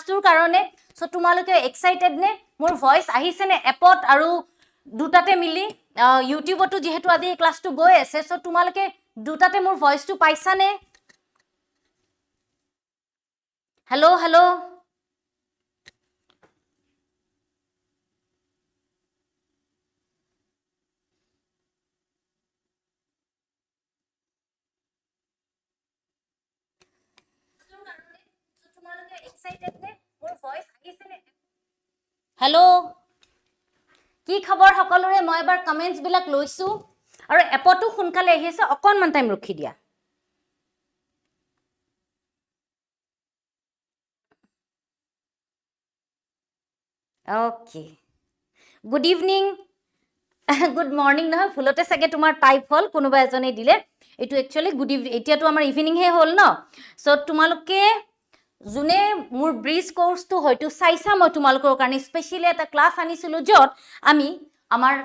ক্লাছটোৰ কাৰণে সো তোমালোকে এক্সাইটেড নে মোৰ ভয়েস আহিছে নে এপত আৰু দুটাতে মিলি ইউটিউবতো যেহেতু আজি এই ক্লাছটো গৈ আছে সো তোমালোকে দুটাতে মোৰ ভয়েসটো পাইছা নে হেল্ল হেল্ল হেল্ল কি খবৰ সকলোৰে মই এবাৰ কমেন্টস বিলাক লৈছো আৰু এপটো সোনকালে আহি আছে অকনমান টাইম ৰখি দিয়া okay good evening good morning নহয় ভুলতে চাগে তোমাৰ টাইপ হল কোনোবা এজনে দিলে এটো একচুয়ালি গুড ইভিনিং এতিয়াতো আমাৰ ইভিনিং হে হল ন সো তোমালোকে জুনে মোৰ ব্ৰিজ কোৰ্সটো হয়তো চাইছা মই তোমালোকৰ কাৰণে স্পেশালি এটা ক্লাস আনিছিলো যত আমি আমাৰ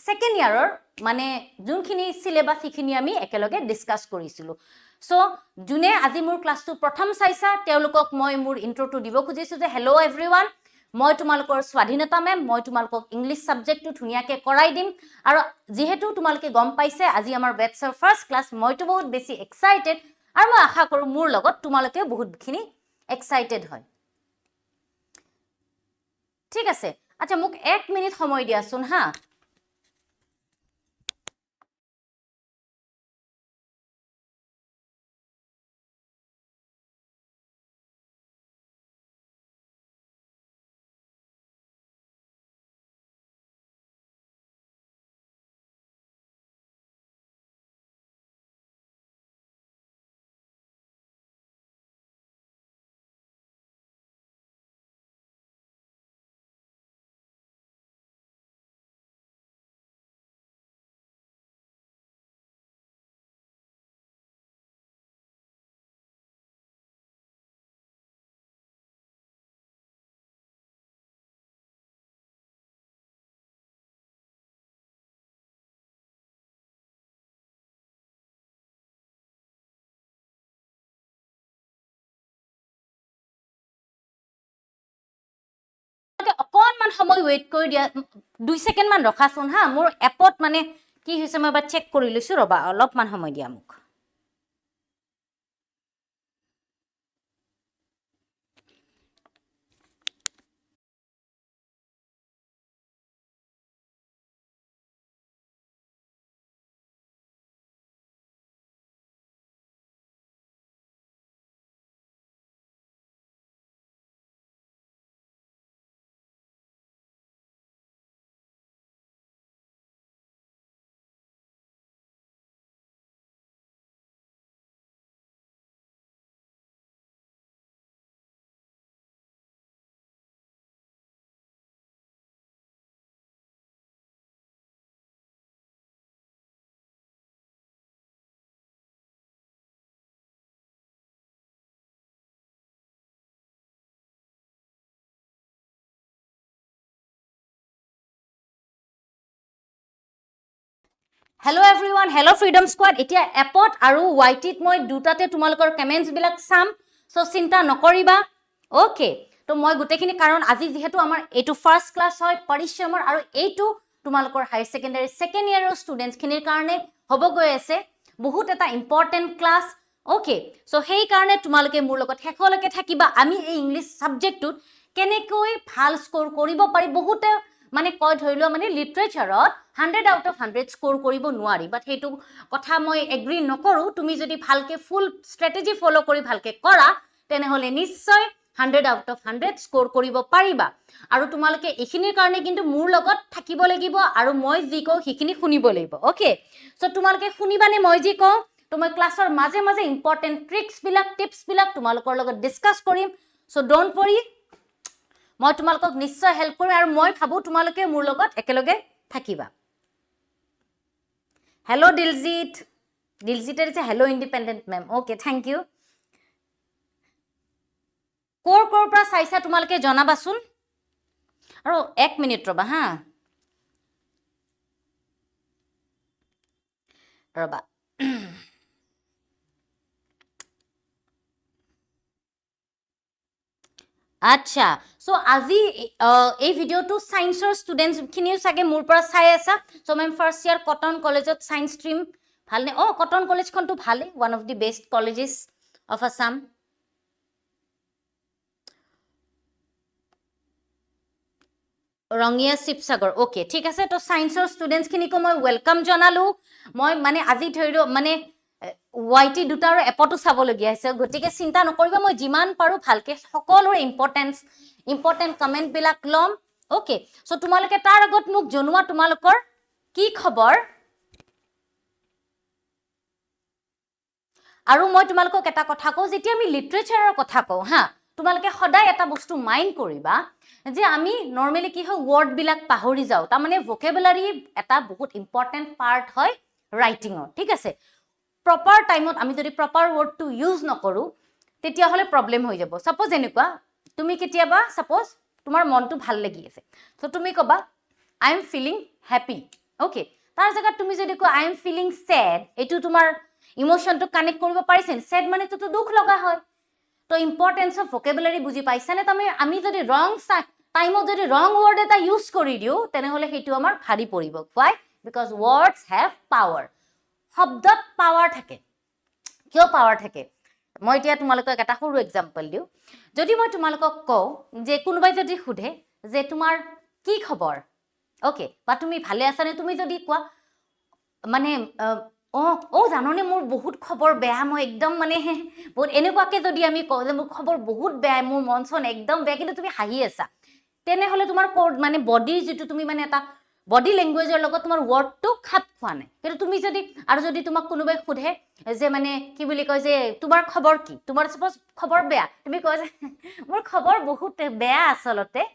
সেকেন্ড ইয়াৰৰ মানে যোনখিনি সিলেবাস সিখিনি আমি একেলগে ডিসকাস কৰিছিলো সো জুনে আজি মোৰ ক্লাসটো প্ৰথম চাইছা তেওঁলোকক মই মোৰ ইন্ট্ৰোটো দিব খুজিছো যে হেল্ল এভৰিওয়ান মই তোমালোকৰ স্বাধীনতা মেম মই তোমালোকক ইংলিশ সাবজেক্টটো ধুনিয়াকে কৰাই দিম আৰু যেহেতু তোমালোকে গম পাইছে আজি আমাৰ বেটছৰ ফাৰ্স্ট ক্লাস মইতো বহুত বেছি এক্সাইটেড আৰু মই আশা কৰো মোৰ লগত তোমালোকে বহুতখিনি এক্সাইটেড হয় ঠিক আছে আচ্ছা মোক 1 মিনিট সময় দিয়াছোন হা অকনমান সময় ওয়েট কৰি দিয়া 2 সেকেন্ড মান ৰখাছোন হা মোৰ এপত মানে কি হৈছে মই এবাৰ চেক কৰি লৈছো ৰবা অলপমান সময় দিয়া মোক Hello everyone, hello Freedom Squad. এতিয়া এপত আৰু YT-ত মই দুটাতে তোমালোকৰ কমেন্টস বিলাক চাম সো চিন্তা নকৰিবা ওকে তো মই গুটেখিনি কাৰণ আজি যেহেতু আমাৰ এটো ফাৰ্স্ট ক্লাস হয় পৰিশ্ৰমৰ আৰু এইটো তোমালোকৰ হায়াৰ সেকেন্ডাৰী সেকেন্ড ইয়াৰৰ ষ্টুডেন্টস খিনিৰ কাৰণে হ'ব গৈ আছে বহুত এটা ইম্পৰ্টেন্ট ক্লাস ওকে সো সেই কাৰণে তোমালোকে মোৰ লগত হেকলৈকে থাকিবা আমি এই ইংলিশ সাবজেক্টটোত কেনেকৈ ভাল স্কোৰ কৰিব পাৰি বহুতে মানে কয় ধৰিলো মানে লিটাৰেচাৰত 100 আউট অফ 100 স্কোৰ কৰিব নোৱাৰি বাট হেতু কথা মই এগ্ৰি নকৰো তুমি যদি ভালকে ফুল স্ট্ৰেটেজি ফলো কৰি ভালকে কৰা তেনে হলে নিশ্চয় 100 আউট অফ 100 স্কোৰ কৰিব পাৰিবা আৰু তোমালোকে এখিনিৰ কাৰণে কিন্তু মোৰ লগত থাকিব লাগিব আৰু মই যি কও হিখিনি শুনিব লাগিব ওকে সো তোমালোকে শুনিবানে মই যি কও তো মই ক্লাছৰ মাঝে মাঝে ইম্পৰ্টেন্ট ট্ৰিক্স বিলাক টিপস বিলাক তোমালোকৰ লগত ডিসকাস কৰিম সো ডোন্ট वरी মই তোমালোকক নিশ্চয় হেল্প কৰিম আৰু মই ভাবো তোমালোকে মোৰ লগত একেলগে থাকিবা হেল্ল দিলজিত দিলজিতেৰ যে hello independent ma'am okay thank you কোৰ পৰা চাইছা তোমালোকে জনাবাচোন আৰু 1 মিনিট ৰবা হা ৰবা আচ্ছা সো আজি এই ভিডিওটো সায়েন্সৰ ষ্টুডেন্টস খিনিও সাগে মোৰ পৰা চাই আছা so ma'am first year cotton কলেজত সায়েন্স ষ্ট্ৰীম ভালনে কটন কলেজখনটো ভালে one of the best colleges of Assam Rangia Sivasagar okay ঠিক আছে তো সায়েন্সৰ ষ্টুডেন্টস খিনিকো মই ওয়েলকাম জনালো মই মানে আজি ধৰিলো মানে YT দুটাৰ এপটো চাবলগীয়া আছে গতিকে চিন্তা নকৰিবা মই যিমান পাৰো ভালকে সকলোৰ ইম্পৰ্টেন্ট কমেন্ট বিলাক লম ওকে সো তোমালোকে তাৰ আগত মোক জনোৱা তোমালোকৰ কি খবৰ আৰু মই তোমালোকক এটা কথা কওঁ যেতিয়া আমি লিটাৰেচাৰৰ কথা কওঁ হা তোমালোকে সদায় এটা বস্তু মাইন্ড কৰিবা যে আমি নৰমালি কি হয় ওয়াৰ্ড বিলাক পাহৰি যাও তাৰ মানে ভোকেবুলাৰি এটা বহুত ইম্পৰ্টেন্ট পাৰ্ট হয় ৰাইটিংৰ ঠিক আছে proper time আমি যদি proper word to use নকৰো তেতিয়া হলে প্ৰবলেম হৈ যাব সাপোজ এনেকুৱা তুমি কেতিয়াবা সাপোজ তোমাৰ মনটো ভাল লাগি আছে সো তুমি কবা I am feeling happy okay তাৰ জায়গাত তুমি যদি কো I am feeling sad এটো তোমাৰ ইমোশনটো কানেক্ট কৰিব পাৰিছেন sad মানে তো দুখ লগা হয় তো ইম্পৰ্টেন্স অফ ভোকেবুলাৰি বুজি পাইছানে তুমি আমি যদি ৰং টাইমত যদি ৰং ওয়াৰ্ড এটা ইউজ কৰি দিও তেনে হলে হেতু আমাৰ ভাৰি পৰিব why because words have power শব্দত পাৱাৰ থাকে কিয় পাৱাৰ থাকে মই এতিয়া তোমালোকক এটা সৰু এক্সাম্পল দিও যদি মই তোমালোকক কও যে কোনোবাই যদি খুধে যে তোমাৰ কি খবৰ ওকে বা তুমি ভালে আছানে তুমি যদি কোৱা মানে ও জাননে মোৰ বহুত খবৰ বেয়া মই একদম মানে বহুত এনেকুৱাকে যদি আমি কও যে মোৰ খবৰ বহুত বেয়া মোৰ মনছন একদম বেয়া কিন্তু তুমি হাঁহি আছা তেনে হলে তোমাৰ মানে বডিৰ যেটো তুমি মানে এটা বডি ল্যাঙ্গুৱেজৰ লগত তোমাৰ ওয়াৰ্ডটো খাপ খোৱা নাই কিন্তু তুমি যদি আৰু যদি তোমাক কোনোবাই খুধে যে মানে কি বুলি কয় যে তোমাৰ খবৰ কি তোমাৰ সাপোজ খবৰ বেয়া তুমি কয় যে মোৰ খবৰ বহুত বেয়া আসলতে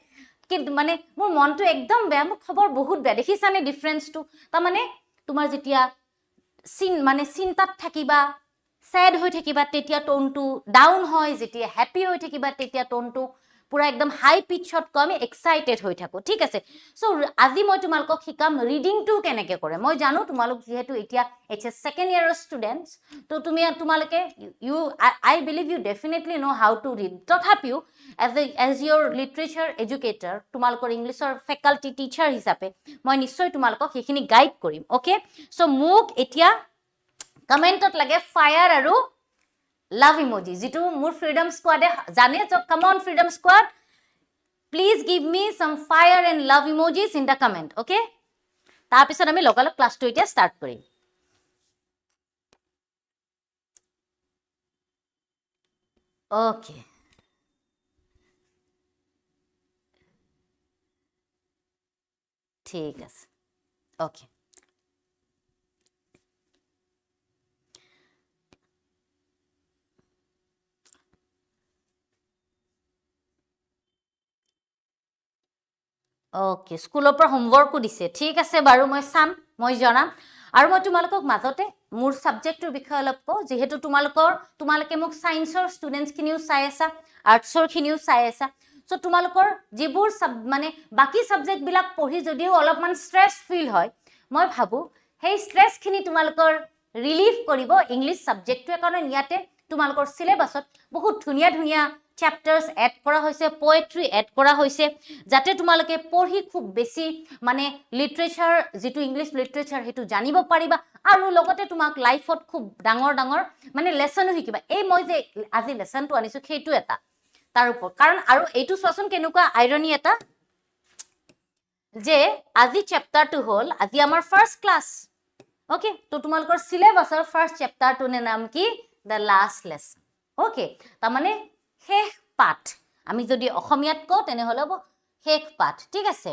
কিন্তু মানে মোৰ মনটো একদম বেয়া মোৰ খবৰ বহুত বেয়া দেখিছানে ডিফাৰেন্সটো তাৰ মানে তোমাৰ যেতিয়া মানে চিন্তাত থাকিবা স্যাড হৈ থাকিবা তেতিয়া টোনটো ডাউন হয় যেতিয়া হ্যাপি হৈ থাকিবা তেতিয়া টোনটো পুরা একদম হাই পিচত কমি এক্সাইটেড হৈ থাকো ঠিক আছে সো আজি মই তোমালোকক শিকাম রিডিং টু কেনেকে কৰে মই জানো তোমালোক যেহেতু এতিয়া HS সেকেন্ড ইয়াৰৰ ষ্টুডেন্টস তো তোমালোকে you I believe you definitely know how to read তথাপিও এজ ইয়োর লিটারেচার এডুকেটর তোমালোকৰ ইংলিছৰ ফেকাল্টি টিচাৰ হিচাপে মই নিশ্চয় তোমালোকক সেইখিনি গাইড কৰিম ওকে সো মোক এতিয়া কমেন্টত লাগে ফায়াৰ আৰু love emoji যেটো মোৰ freedom squad জানে তো come on freedom squad please give me some fire and love emojis in the comment okay তাৰ পিছত আমি লগালগ ক্লাসটো এতিয়া স্টাৰ্ট কৰিম ওকে ঠিক আছে ওকে ওকে স্কুলৰ পৰা হোমৱৰ্কো দিছে ঠিক আছে বাৰু মই চাম মই জনাম আৰু মই তোমালোকক মাজতে মোৰ সাবজেক্টৰ বিষয়ে অলপ কও যেহেতু তোমালোকে মোক সায়েন্সৰ ষ্টুডেন্টস খিনিও চাই আছা আৰ্টছৰ খিনিও চাই আছা সো তোমালোকৰ যিবোৰ মানে বাকি সাবজেক্ট বিলাক পঢ়ি যদিও অলপমান স্ট্ৰেছ ফিল হয় মই ভাবো সেই স্ট্ৰেছ খিনি তোমালোকৰ ৰিলিফ কৰিব ইংলিশ সাবজেক্টটোৰ কাৰণে ইয়াতে তোমালোকৰ সিলেবাসত বহুত ধুনিয়া chapters add কৰা হৈছে poetry add কৰা হৈছে যাতে তোমালোকে পঢ়ি খুব বেছি মানে লিটাৰেচাৰ যেটো ইংলিশ লিটাৰেচাৰ হেতু জানিব পাৰিবা আৰু লগতে তোমাক লাইফত খুব ডাঙৰ মানে লেসনো শিকিবা এই মই যে আজি লেসনটো আনিছো হেতু এটা তাৰ ওপৰত কাৰণ আৰু এইটো চোৱাচোন কেনেকুৱা আইৰনি এটা যে আজি চ্যাপ্টাৰটো হল আজি আমাৰ ফাৰ্স্ট ক্লাস ওকে তো তোমালোকৰ সিলেবাসৰ ফাৰ্স্ট চ্যাপ্টাৰটো নাম কি দ্য লাষ্ট লেসন ওকে তাৰ মানে শেষ পাঠ আমি যদি অসমীয়াত কও তেনে হলে শেষ পাঠ ঠিক আছে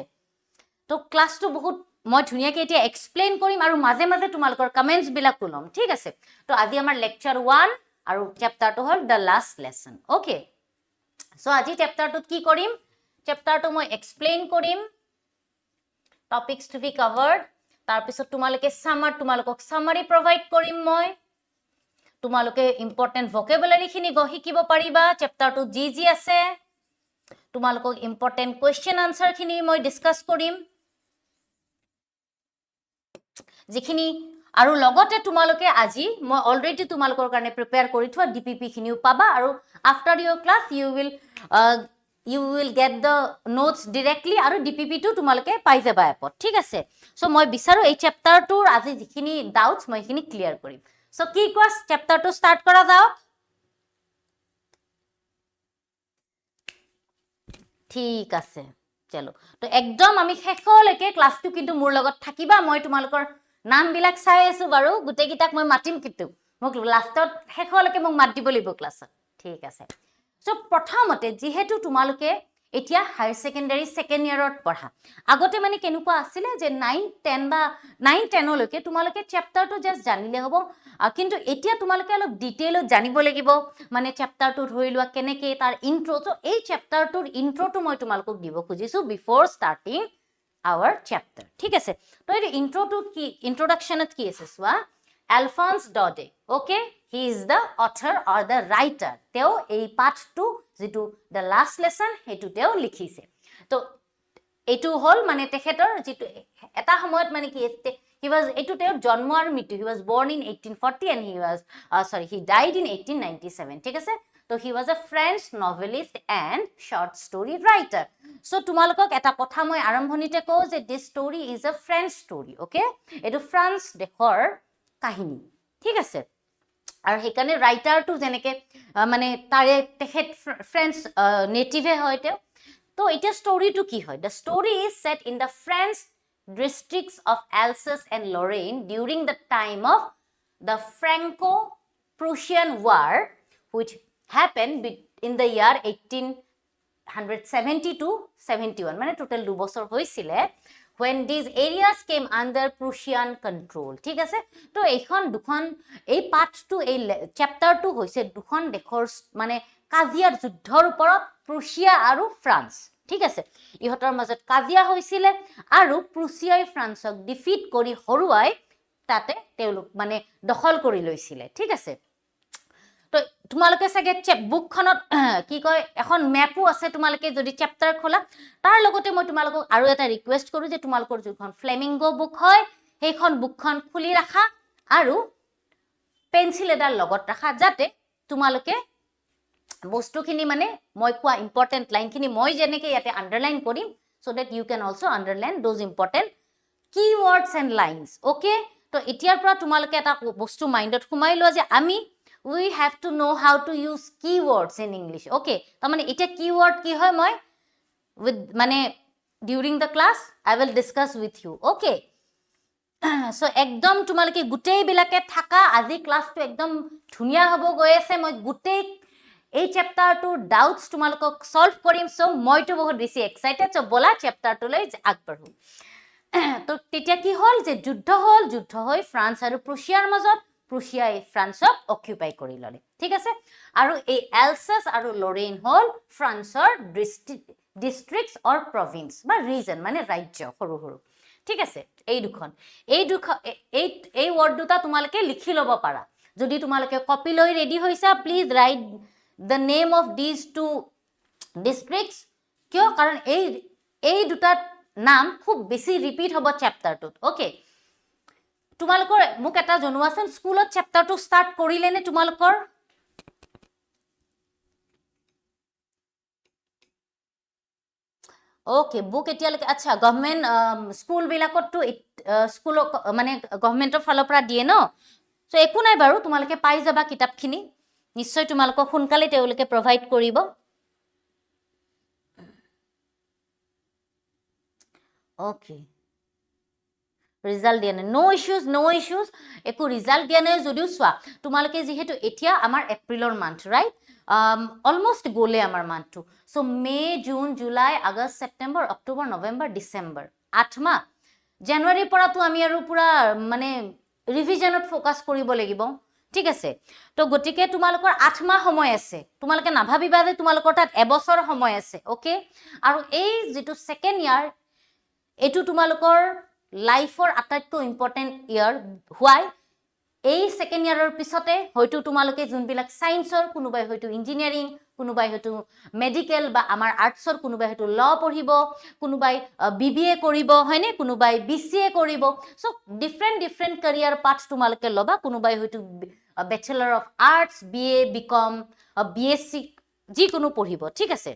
তো ক্লাসটো বহুত মই ধুনিয়াকে এতিয়া এক্সপ্লেইন কৰিম আৰু মাজে মাজে তোমালোকৰ কমেন্টস বিলাক লম ঠিক আছে তো আজি আমাৰ লেকচাৰ 1 আৰু চ্যাপ্টাৰটো হল the last lesson okay so আজি চ্যাপ্টাৰটোত কি কৰিম চ্যাপ্টাৰটো মই এক্সপ্লেইন কৰিম টপিকস টু বি কভাৰ্ড তাৰ পিছত তোমালোকক সামাৰি প্ৰভাইড কৰিম মই তোমালোকে ইম্পৰ্টেন্ট ভোকেবুলাৰি খিনি শিকিব পাৰিবা চ্যাপ্টাৰটো যি আছে তোমালোকক ইম্পৰ্টেন্ট কোৱেশ্চন আনসাৰ খিনি মই ডিসকাস কৰিম যিখিনি আৰু লগতে তোমালোকে আজি মই অলৰেডি তোমালোকৰ কাৰণে প্ৰিপেয়াৰ কৰি থোৱা ডিপিপি খিনিও পাবা আৰু after your class you will you will get the notes directly আৰু DPP টো তোমালোকে পাই যাবা এপত ঠিক আছে সো মই বিচাৰো এই চ্যাপ্টাৰটোৰ আজি যিখিনি ডাউটস মই খিনি ক্লিয়াৰ কৰিম সো কি কোৱা চ্যাপ্টাৰটো ষ্টাৰ্ট কৰা যাওক ঠিক আছে চলো তো একদম আমি শেষলৈকে ক্লাসটো কিন্তু মোৰ লগত থাকিবা মই তোমালোকৰ নাম বিলাক চাই আছো বাৰু গুটেকিটাক মই মাতিম কিন্তু মোক লাষ্টত শেষলৈকে মোক মাত দিব লাগিব ক্লাছত ঠিক আছে সো প্ৰথমতে যেহেতু তোমালোকে এতিয়া হায়াৰ সেকেন্ডাৰী সেকেন্ড ইয়াৰত পঢ়া আগতে মানে কেনেকুৱা আছিল যে 9 10 বা 9 10 লৈকে তোমালোকে চ্যাপ্টাৰটো জাস্ট জানিলে হ'ব কিন্তু এতিয়া তোমালোকে অলপ ডিটেইলত জানিব লাগিব মানে চ্যাপ্টাৰটো ধৰি লোৱা কেনেকৈ তাৰ ইন্ট্ৰো তো এই চ্যাপ্টাৰটোৰ ইন্ট্ৰোটো মই তোমালোকক দিব খুজিছো বিফোৰ ষ্টাৰ্টিং our chapter ঠিক আছে তো এই ইন্ট্ৰোটো কি ইন্ট্ৰোডাকশনত কি আছে সোৱা Alphonse Daudet okay he is the author or the writer teo ei part 2 jitu the last lesson hetu teo likhiছে to etu hol mane tekhetor jitu eta samoyat mane ki he was etu teo jonmo aru mrityu he was born in 1840 and he died in 1897 ঠিক আছে তো he was a French novelist and short story writer so tumalokok eta kotha moi arambhonite ko je this story is a French story okay etu France dekhor কাহিনী ঠিক আছে আৰু হেকানে writer two জেনেকে মানে তাৰে তেখেত ফ্ৰেঞ্চ নেটিভে হয়তে তো এটা ষ্টৰীটো কি হয় the story is set in the French districts of Alsace and Lorraine during the time of the Franco-Prussian War which happened in the year 1870 to 71 মানে টোটাল 2 বছৰ হৈছিলে when these areas came under Prussian control ঠিক আছে তো এইখন দুখন এই part two এই চ্যাপ্টার টু হৈছে দুখন দেশৰ মানে কাজিয়াৰ যুদ্ধৰ ওপৰত প্ৰুছিয়া আৰু ফ্ৰান্স ঠিক আছে ইহতৰ মাজত কাজিয়া হৈছিল আৰু প্ৰুছিয়াই ফ্ৰান্সক ডিফিট কৰি হৰুৱাই তাতে তেওঁলোক মানে দখল কৰি লৈছিল ঠিক আছে তো তোমালোকে সাগে বুকখনত কি কয় এখন ম্যাপও আছে তোমালোকে যদি চ্যাপ্টাৰ খোলা তাৰ লগতে মই তোমালোকক আৰু এটা ৰিকুৱেষ্ট কৰো যে তোমালোকৰ যখন ফ্লেমিংগো বুক হয় সেইখন বুকখন খুলি ৰাখা আৰু পেন্সিল এডাল লগত ৰাখা যাতে তোমালোকে বস্তুখিনি মানে মই কোৱা ইম্পৰ্টেন্ট লাইনখিনি মই যেনেকৈ ইয়াতে আন্ডাৰলাইন কৰিম so that you can also underline those important keywords and lines okay তো এতিয়াৰ পৰা তোমালোকে এটা বস্তু মাইন্ডত খুমাই লোৱা যে আমি we have to know how to use keywords in English okay ta mane eta keyword ki hoy moi with mane during the class I will discuss with you okay so ekdom tumaloke gutei bilake thaka aji class to ekdom dhunia hobo goi ase moi gutei ei chapter to doubts tumalokok solve korim so moi to bahut beshi excited so bola chapter to loi agbaru to tetia ki hol je juddho hoy France aru Prussia ar majot প্ৰুছিয়াই ফ্ৰান্সক occupy কৰি ললে ঠিক আছে আৰু এই এলসাছ আৰু Lorraine হল ফ্ৰান্সৰ ডিস্ট্ৰিক্টস অৰ প্ৰভিন্স বা ৰিজন মানে ৰাজ্য সৰু সৰু ঠিক আছে এই দুখন এই ওয়াৰ্ড দুটা তোমালোকে লিখি লব পাৰা যদি তোমালোকে কপি লৈ ৰেডি হৈছা please right the name of these two districts কিয় কাৰণ এই দুটা নাম খুব বেছি ৰিপিট হ'ব চ্যাপ্টাৰটোত ওকে তোমালোকৰ মোক এটা জনোৱাচোন স্কুলত চ্যাপ্টাৰটো ষ্টাৰ্ট কৰিলে নে তোমালোকৰ ওকে বুক এতিয়ালৈকে আচ্ছা গভৰ্ণমেণ্ট স্কুল বিলাকতো স্কুল মানে গভৰ্ণমেণ্টৰ ফালৰ পৰা দিয়ে ন সো একো নাই বাৰু তোমালোকে পাই যাবা কিতাপখিনি নিশ্চয় তোমালোকক সোনকালে তেওঁলোকে প্ৰভাইড কৰিব ওকে result দিয়া নাই no issues একো result দিয়া নাই যদিও সোৱা তোমালোকে যেহেতু এতিয়া আমাৰ এপ্ৰিলৰ মান্থ ৰাইট অলমোস্ট গলে আমাৰ মান্থটো so May June July August September October November December 8 মাহ জানুৱাৰীৰ পৰা তো আমি আৰু পুৰা মানে ৰিভিজনত ফোকাস কৰিব লাগিব ঠিক আছে তো গটিকে তোমালোকৰ 8 মাহ সময় আছে তোমালোকে নাভাবিবা যে তোমালোকৰ তাত এবছৰ সময় আছে ওকে আৰু এই যেটো সেকেন্ড ইয়াৰ এটো তোমালোকৰ লাইফৰ আটাইতকৈ ইম্পৰ্টেন্ট ইয়াৰ হোৱাই এই সেকেন্ড ইয়াৰৰ পিছতে হয়তো তোমালোকে যোনবিলাক সায়েন্সৰ কোনোবাই হয়তো ইঞ্জিনিয়াৰিং কোনোবাই হয়তো মেডিকেল বা আমাৰ আৰ্টছৰ কোনোবাই হয়তো ল পঢ়িব কোনোবাই বিবিএ কৰিব হয়নে কোনোবাই বিসিএ কৰিব সো ডিফাৰেন্ট ক্যাৰিয়াৰ পাথ তোমালোকে লবা কোনোবাই হয়তো bachelor of arts BA BCom BSc যি কোনো পঢ়িব ঠিক আছে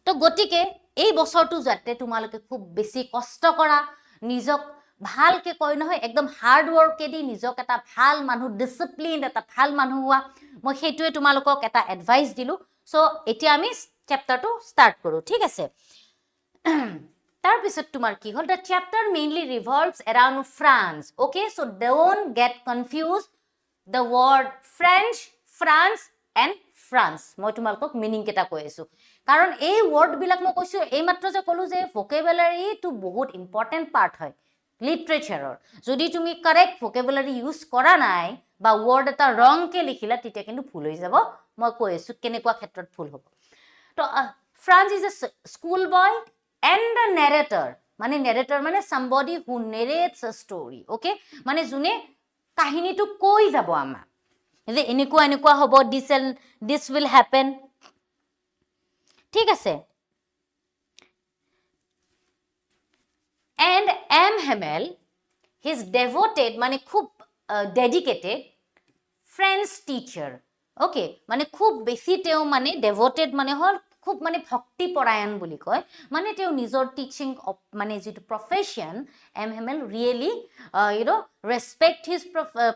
তো গতিকে এই বছৰটো যাতে তোমালোকে খুব বেছি কষ্ট কৰা নিজক ভালকে কয় নহয় একদম হাৰ্ড ওয়াৰ্কে দি নিজক এটা ভাল মানুহ ডিসিপ্লিন এটা ভাল মানুহ হোৱা মই সেইটোৱে তোমালোকক এটা এডভাইস দিলো সো এতিয়া আমি চ্যাপ্টাৰটো স্টাৰ্ট কৰো ঠিক আছে তাৰ পিছত তোমাৰ কি হ'ল the chapter mainly revolves around France okay so don't get confused the word French France and France মই তোমালোকক মিনিং কেটা কৈ আছো কাৰণ এই ওয়াৰ্ড বিলাক মই কৈছো এই মাত্ৰ যে কলো যে ভোকেবুলাৰি টু বহুত ইম্পৰ্টেন্ট পাৰ্ট হয় লিটাৰেচাৰৰ যদি তুমি কাৰেক্ট ভোকেবুলাৰি ইউজ কৰা নাই বা ওয়াৰ্ড এটা ৰং কে লিখিলা তেতিয়া কিন্তু ভুল হৈ যাব মই কৈ আছো কেনেকুৱা ক্ষেত্ৰত ভুল হ'ব তো Franz is a school boy and a narrator মানে narrator মানে somebody who narrates a story okay মানে জুনে কাহিনীটো কৈ যাব আমা যে এনেকুৱা হ'ব this will happen ঠিক আছে and Hamel his devoted মানে খুব dedicated French teacher okay মানে খুব বেছি তেও মানে devoted মানে হল খুব মানে ভক্তি পৰায়ণ বুলি কয় মানে তেও নিজৰ টিচিং মানে যেটো profession Hamel really respect his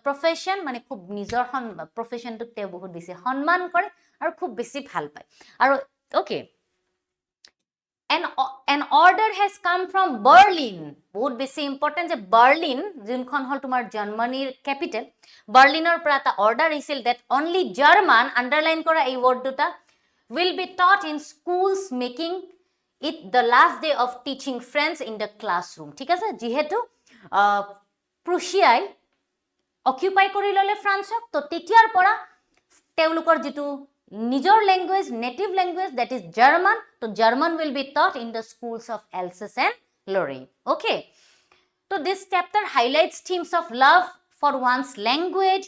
profession মানে খুব নিজৰ profession টো তেও বহুত বেছি সন্মান কৰে আৰু খুব বেছি ভাল পায় আৰু okay an order has come from Berlin বহুত বেছি ইম্পৰ্টেন্ট যে বাৰ্লিন যোনখন হল তোমাৰ জাৰ্মানীৰ ক্যাপিটেল বাৰ্লিনৰ পৰা এটা অৰ্ডাৰ আহিছিল that only German underline কৰা এই ওয়াৰ্ড দুটা will be taught in schools making it the last day of teaching French in the classroom ঠিক আছে যেহেতু প্ৰুছিয়াই অকুপাই কৰি ললে ফ্ৰান্সক তো তেতিয়াৰ পৰা তেওঁলোকৰ যেটো নিজৰ language native language that is German তো German will be taught in the schools of Alsace and Lorraine okay so this chapter highlights themes of love for one's language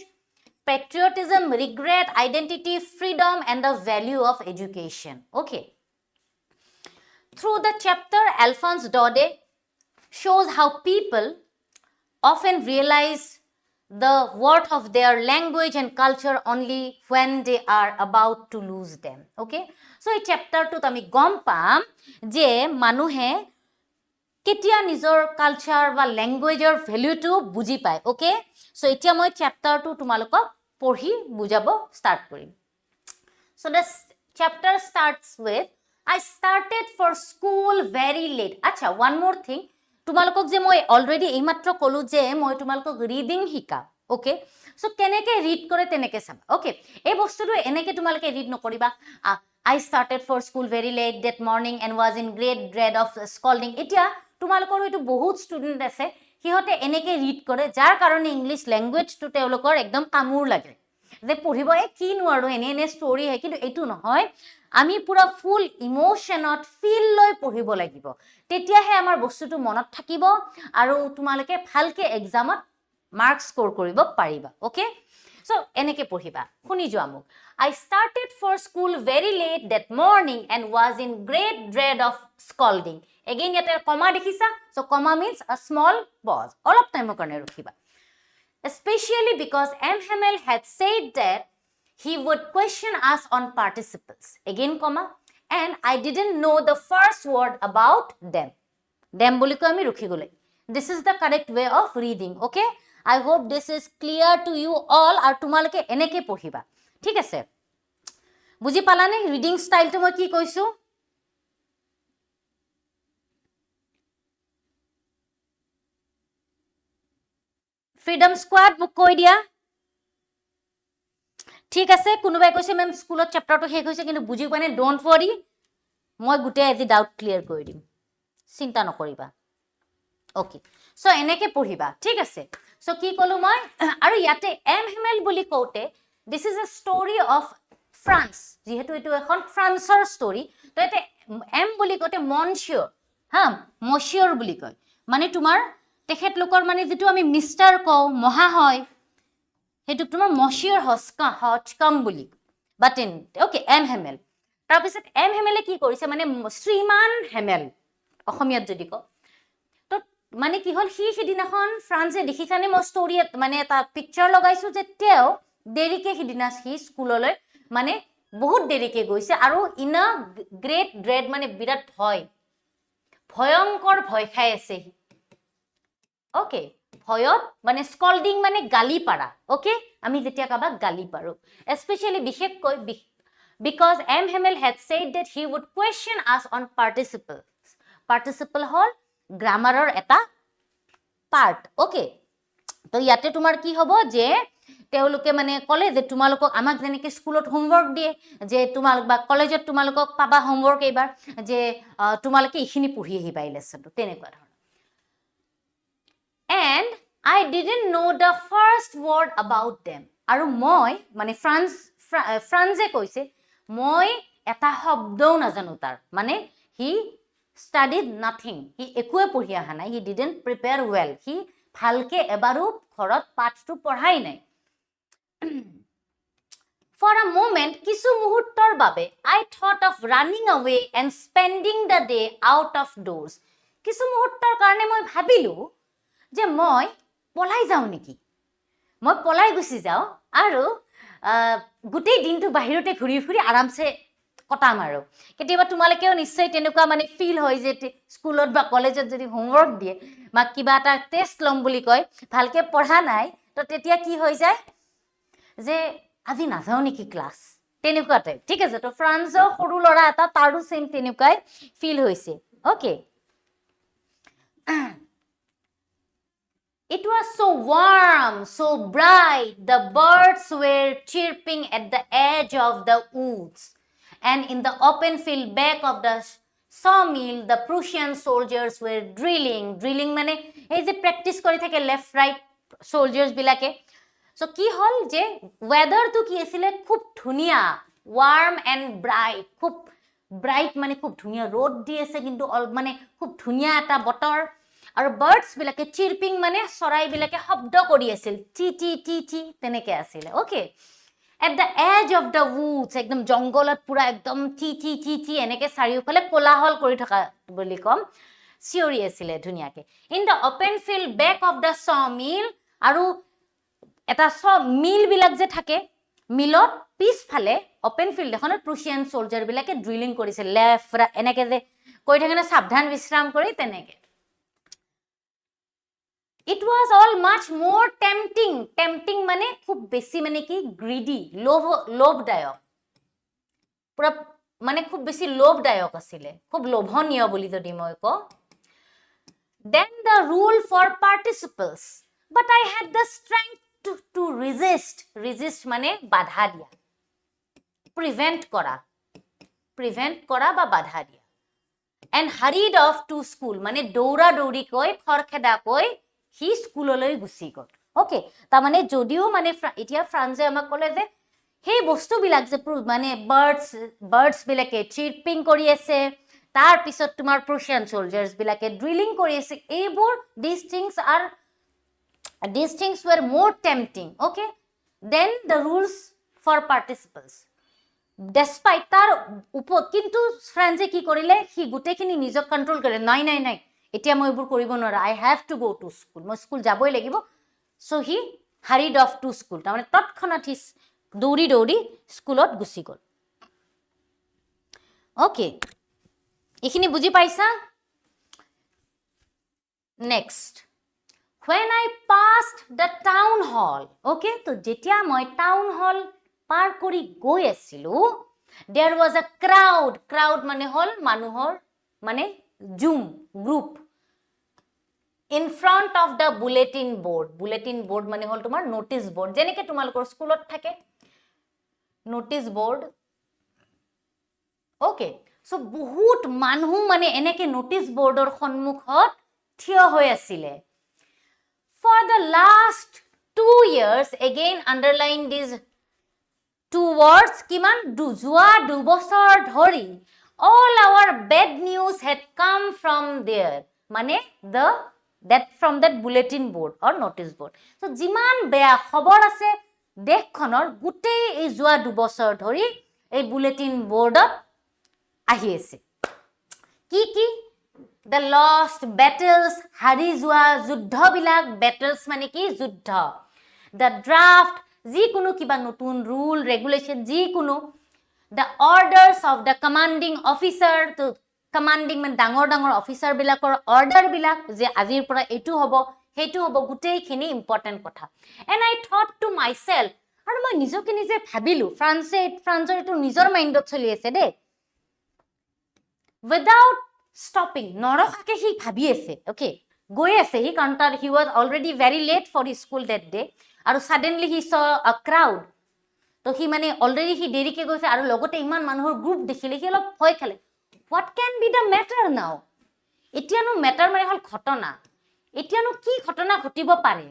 patriotism regret identity freedom and the value of education okay through the chapter Alphonse Daudet shows how people often realize the worth of their language and culture only when they are about to lose them okay so এই chapter টো আমি গম পাম যে মানুহে কেতিয়া নিজৰ culture বা ল্যাঙ্গুৱেজৰ ভ্যালুটো বুজি পায় okay so এতিয়া মই chapter টো তোমালোকক পঢ়ি বুজাব স্টাৰ্ট কৰিম so the chapter starts with I started for school very late acha one more thing তোমালোকক যে মই অলৰেডি এইমাত্ৰ কলো যে মই তোমালোকক ৰিডিং শিকা ওকে সো কেনেকে ৰিড কৰে তেনেকে চাবা ওকে এই বস্তুটো এনেকে তোমালোকে ৰিড নকৰিবা I started for school very late that morning and was in great dread of scolding এতিয়া তোমালোকৰ এটো বহুত ষ্টুডেন্ট আছে হিহতে এনেকে ৰিড কৰে যাৰ কাৰণে ইংলিশ ল্যাঙ্গুৱেজ টু তেওঁলোকৰ একদম কামুৰ লাগে যে পঢ়িব কি নোৱাৰো এনে ষ্টৰী হয় কিন্তু এটো নহয় আমি পুৰা ফুল ইমোশনত ফিল লৈ পঢ়িব লাগিব তেতিয়াহে আমাৰ বস্তুটো মনত থাকিব আৰু তোমালোকে ভালকে এক্সামত মাৰ্ক স্কোৰ কৰিব পাৰিবা ওকে সো এনেকে পঢ়িবা শুনি যোৱা মোক I started for school very late that morning and was in great dread of scolding again ইয়াতে কমা দেখিছা so comma means a small pause অলপ টাইমৰ কাৰণে ৰখিবা especially because Hamel had said that he would question us on participles again comma and I didn't know the first word about them বুলি কৈ আমি ৰখি গলে this is the correct way of reading okay I hope this is clear to you all আৰু তোমালোকে এনেকে পঢ়িবা ঠিক আছে বুজি পালানে ৰিডিং ষ্টাইলটো মই কি কৈছো ফ্ৰীডম স্কোৱাড মোক কৈ দিয়া ঠিক আছে কোনোবাই কৈছে মেম স্কুলত চ্যাপ্টাৰটো শেষ হৈছে কিন্তু বুজি পোৱা নাই ডোন্ট वरी মই গুটে আজি ডাউট ক্লিয়াৰ কৰি দিম চিন্তা নকৰিবা ওকে সো এনেকে পঢ়িবা ঠিক আছে সো কি কলো মই আৰু ইয়াতে Hamel বুলি কওতে this is a story of France যেহেতু এটো এখন ফ্ৰান্সৰ ষ্টৰী তো এতে এম বুলি কওতে মনশিয়ৰ মশিয়ৰ বুলি কয় মানে তোমাৰ তেখেত লোকৰ মানে যেটো আমি মিস্টাৰ কও মহা হয় হেতু তোমাৰ মশিয়ৰ হচকাম বুলি বাটেন ওকে Hamel তাৰ পিছত Hamel কি কৰিছে মানে শ্ৰীমান Hamel অসমীয়াত যদি ক তো মানে কি হল সিদিনাখন ফ্ৰান্সে দেখিছানে মই ষ্টৰী মানে এটা পিকচাৰ লগাইছো যে তেও দেৰিকে সিদিনা স্কুললৈ মানে বহুত দেৰিকে গৈছে আৰু ইন আ গ্ৰেট ড্ৰেড মানে বিৰাট ভয়ংকৰ ভয় খাই আছে ওকে ভয়ত মানে স্কল্ডিং মানে গালি পাৰা ওকে আমি যেতিয়া কাবাক গালি পাৰো স্পেশালি বিশেষকৈ because M. Hamel had said that he would question us on participles. Participle hol grammar eta part. Okay. তো ইয়াতে তোমাৰ কি হ'ব যে তেওঁলোকে মানে কলে যে তোমালোকক আমাক যেনেকে স্কুলত হোমৱৰ্ক দিয়ে যে তোমালোক বা কলেজত তোমালোকক পাবা হোমৱৰ্ক এইবাৰ যে তোমালোকে ইখিনি পঢ়ি আহিবা এই লেসনটো তেনেকুৱা ধৰণৰ and I didn't know the first word about them আৰু মই মানে ফ্ৰান্সে কৈছে মই এটা শব্দও নাজানো তাৰ মানে he studied nothing he একোৱে পঢ়ি আহা নাই he didn't prepare well he ভালকে এবাৰো ঘৰত পাঠটো পঢ়াই নাই for a moment কিছু মুহূৰ্তৰ বাবে I thought of running away and spending the day out of doors কিছু মুহূৰ্তৰ কাৰণে মই ভাবিলো যে মই পলাই যাও নেকি মই পলাই গুছি যাও আৰু গুটেই দিনটো বাহিৰতে ঘুৰি ফুৰি আৰামছে কটাম আৰু কেতিয়াবা তোমালোকেও নিশ্চয় তেনেকুৱা মানে ফিল হয় যে স্কুলত বা কলেজত যদি হোমৱৰ্ক দিয়ে বা কিবা এটা টেষ্ট লম বুলি কয় ভালকে পঢ়া নাই তো তেতিয়া কি হৈ যায় যে আজি নাযাও নেকি ক্লাছ তেনেকুৱা টাইপ ঠিক আছে তো ফ্ৰান্সৰ সৰু লৰা এটা তাৰো সেম তেনেকুৱাই ফিল হৈছে okay It was so warm, so bright. The birds were chirping at the edge of the woods. And in the open field back of the sawmill, the Prussian soldiers were drilling. Drilling meane ei je practice kori thake left right soldiers bilake. So ki hol je weather tu ki asile khub dhuniya, warm and bright. Khub bright mane khub dhuniya road di ase kintu mane khub dhuniya eta botor. আৰু birds বিলাকে চিৰপিং মানে চৰাই বিলাকে শব্দ কৰি আছিল T T T টি তেনেকে আছিল okay at the edge of the woods একদম জংগলত পুৰা একদম টি টি টি টি এনেকে চাৰিওফালে কোলাহল কৰি থকা বুলি কম চিঞৰি আছিল ধুনিয়াকে in the open field back of the saw mill আৰু এটা ছ মিল বিলাক যে থাকে মিলত পিছফালে ওপেন ফিল্ড এখনত প্ৰুছিয়ান সোলজাৰ বিলাকে ড্ৰিলিং কৰিছিল লেফট এনেকে যে কৈ থাকে না সাৱধান বিশ্ৰাম কৰি তেনেকে It was all much more tempting. Tempting mane khub besi mane ki greedy, lobhdayok. Pura mane khub besi lobhdayok asile. Khub lobhoniya boli jodi moi ko. Then the rule for participles. But I had the strength to resist. Resist mane badha dia. Prevent kora ba badha dia. And hurried off to school. Mane doura dori koi khorkheda koi হি স্কুললৈ গুছি গল okay তাৰ মানে যদিও মানে এতিয়া ফ্ৰান্সে আমাক ক'লে যে সেই বস্তুবিলাক যে মানে বাৰ্ডছ বিলাকে চিৰপিং কৰি আছে তাৰ পিছত তোমাৰ প্ৰুছিয়ান সোলজাৰ্ছ বিলাকে ড্ৰিলিং কৰি আছে এইবোৰ these things were more tempting okay then the rules for participles despite তাৰ কিন্তু ফ্ৰান্সে কি কৰিলে হি গুটেখিনি নিজক কন্ট্ৰোল কৰে নাই এতিয়া মই এইবোৰ কৰিব নোৱাৰা I have to go to school মই স্কুল যাবই লাগিব so he hurried off to school তাৰমানে তৎক্ষণাত হি দৌৰি স্কুলত গুছি গল ওকে এইখিনি বুজি পাইছা next when I passed the town hall okay তো যেতিয়া মই টাউন হল পাৰ কৰি গৈ আছিলো there was a crowd মানে হল মানুহৰ মানে Zoom group in front of the bulletin board মানে হল তোমাৰ notice board যেনেকে তোমালোকৰ স্কুলত থাকে notice board okay so বহুত মানুহ মানে এনেকে notice boardৰ সন্মুখত থিয় হৈ আছিল for the last 2 years again underline these two words কিমান যোৱা 2 বছৰ ধৰি all our bad news had come from there মানে from that bulletin board or notice board so jiman beya khobor ase dekhonor gutei ei joa 2 বছৰ ধৰি এই bulletin board ahi ase ki the lost battles hari joa juddha bilak battles mane ki juddha the draft ji kuno kiba notun rule regulation ji kuno the orders of the commanding officer to commanding মানে ডাঙৰ ডাঙৰ officer বিলাকৰ order বিলাক যে আজিৰ পৰা এটো হ'ব হেতু হ'ব গুটেইখিনি ইম্পৰ্টেন্ট কথা and I thought to myself আৰু মই নিজকে নিজে ভাবিলো ফ্ৰান্সৰ এটো নিজৰ মাইন্ডত চলি আছে দে without stopping নৰখাকে হি ভাবি আছে okay গৈ আছে হি কাৰণ তাৰ he was already very late for his school that day আৰু suddenly he saw a crowd তো হি মানে অলৰেডি হি দেৰিকে গৈছে আৰু লগতে ইমান মানুহৰ গ্ৰুপ দেখিলে হি অলপ ভয় খালে what can be the matter now এতিয়ানো মেটাৰ মানে হল ঘটনা এতিয়ানো কি ঘটনা ঘটিব পাৰে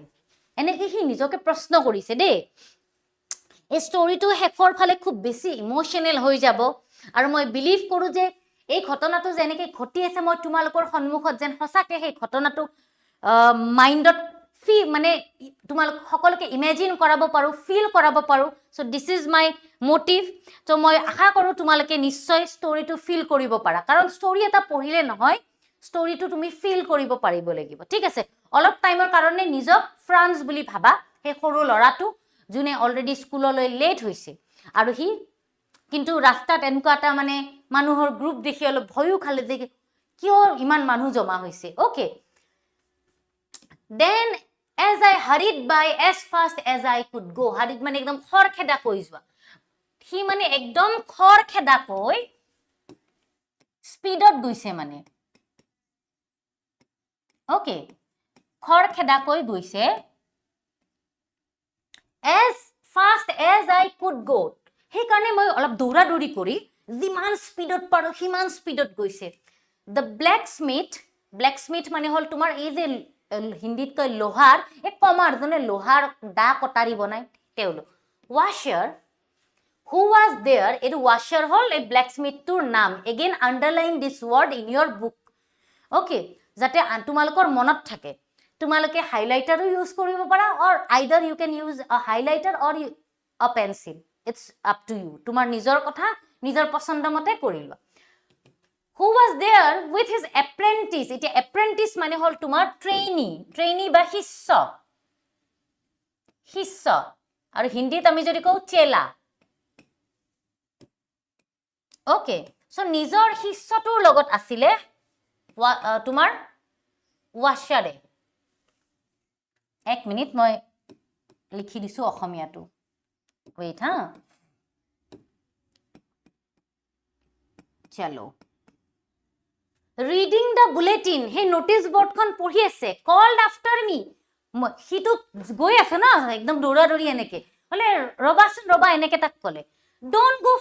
এনেকে হি নিজকে প্ৰশ্ন কৰিছে দে এই ষ্টৰীটো হেকৰ ফালে খুব বেছি ইমোশনাল হৈ যাব আৰু মই বিলিভ কৰো যে এই ঘটনাটো যেনেকে ঘটি আছে মই তোমালোকৰ সন্মুখত যেন হসাকে সেই ঘটনাটো মাইন্ডত মানে তোমালোক সকলোকে ইমেজিন কৰাব পাৰো ফিল কৰাব পাৰো so this is my motive তো মই আশা কৰো তোমালোকে নিশ্চয় ষ্টৰীটো ফিল কৰিব পাৰা কাৰণ ষ্টৰী এটা পঢ়িলে নহয় ষ্টৰীটো তুমি ফিল কৰিব পাৰিব লাগিব ঠিক আছে অলপ টাইমৰ কাৰণে নিজক ফ্ৰান্স বুলি ভাবা হে সৰু লৰাটো জুনে অলৰেডি স্কুললৈ লেট হৈছে আৰু হি কিন্তু ৰাস্তাত এনেকুৱা এটা মানে মানুহৰ গ্ৰুপ দেখি অলপ ভয়ও খালে যে কিয় ইমান মানুহ জমা হৈছে okay then as I hurried by as fast as I could go hurried মানে একদম খৰখেদা কৈ যোৱা হি মানে একদম খৰখেদা কৈ স্পিডত গৈছে মানে ওকে খৰখেদা কৈ গৈছে as fast as I could go হে কাৰণে মই অলপ দৌৰা দৌৰি কৰি যিমান স্পিডত পাৰো হিমান স্পিডত গৈছে the blacksmith মানে হল তোমাৰ এই যে হিন্দীত কয় লোহাৰ এক কমাৰ জনে লোহাৰ দা কটাৰি বনাই তেওলো washer who was there it washer hol a blacksmith tur naam again underline this word in your book okay jate tumalokor monot thake tumalke highlighter use koribo para or either you can use a highlighter or a pencil it's up to you tumar nijor kotha nijor pasando mote korilo who was there with his apprentice it apprentice mane hol tumar trainee ba hissa aru hindi ami jodi ko chela okay so nijor hissatur logot asile tumar washare ek minute moi likhi disu okhomia tu wait ha chalo reading the bulletin he notice board kon পঢ়ি আছে called after me he to গৈ আছে না একদম দৌৰা দৌৰি এনেকে হলে ৰবা এনেকে তাক কলে don't go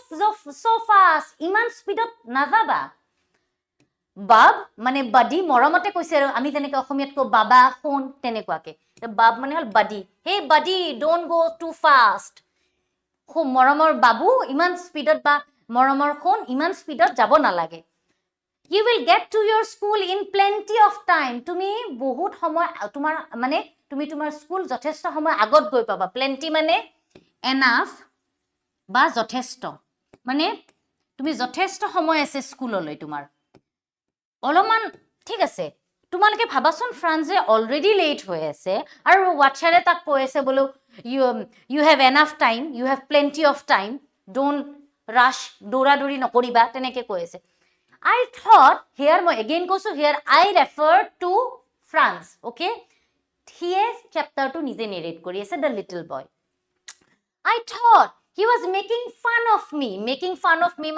so fast ইমান স্পিডত নাযাবা বাব মানে বাডি মৰমতে কৈছে আমি তেনেকে অসমীয়াত কো বাবা ফোন তেনেকুৱাকে বাব মানে হল বাডি হে বাডি don't go too fast খুব মৰমৰ বাবু ইমান স্পিডত বা মৰমৰ ফোন ইমান স্পিডত যাব নালাগে you will get to your school in plenty of time তুমি বহুত সময় তোমাৰ মানে তুমি তোমাৰ স্কুল যথেষ্ট সময় আগত গৈ পাবা plenty মানে enough বা যথেষ্ট মানে তুমি যথেষ্ট সময় আছে স্কুললৈ তোমাৰ অলমান ঠিক আছে তোমালকে ভাবাচোন ফ্ৰান্সে অলৰেডি লেট হৈ আছে আৰু হোৱাটছাৰে তাক কৈ আছে বলো you have enough time you have plenty of time don't rush দৌৰা দৌৰি নকৰিবা তেনেকে কৈ আছে I thought here মই again কৈছো here I refer to France okay here chapter to নিজে narrate কৰি আছে the little boy I thought he was making fun of me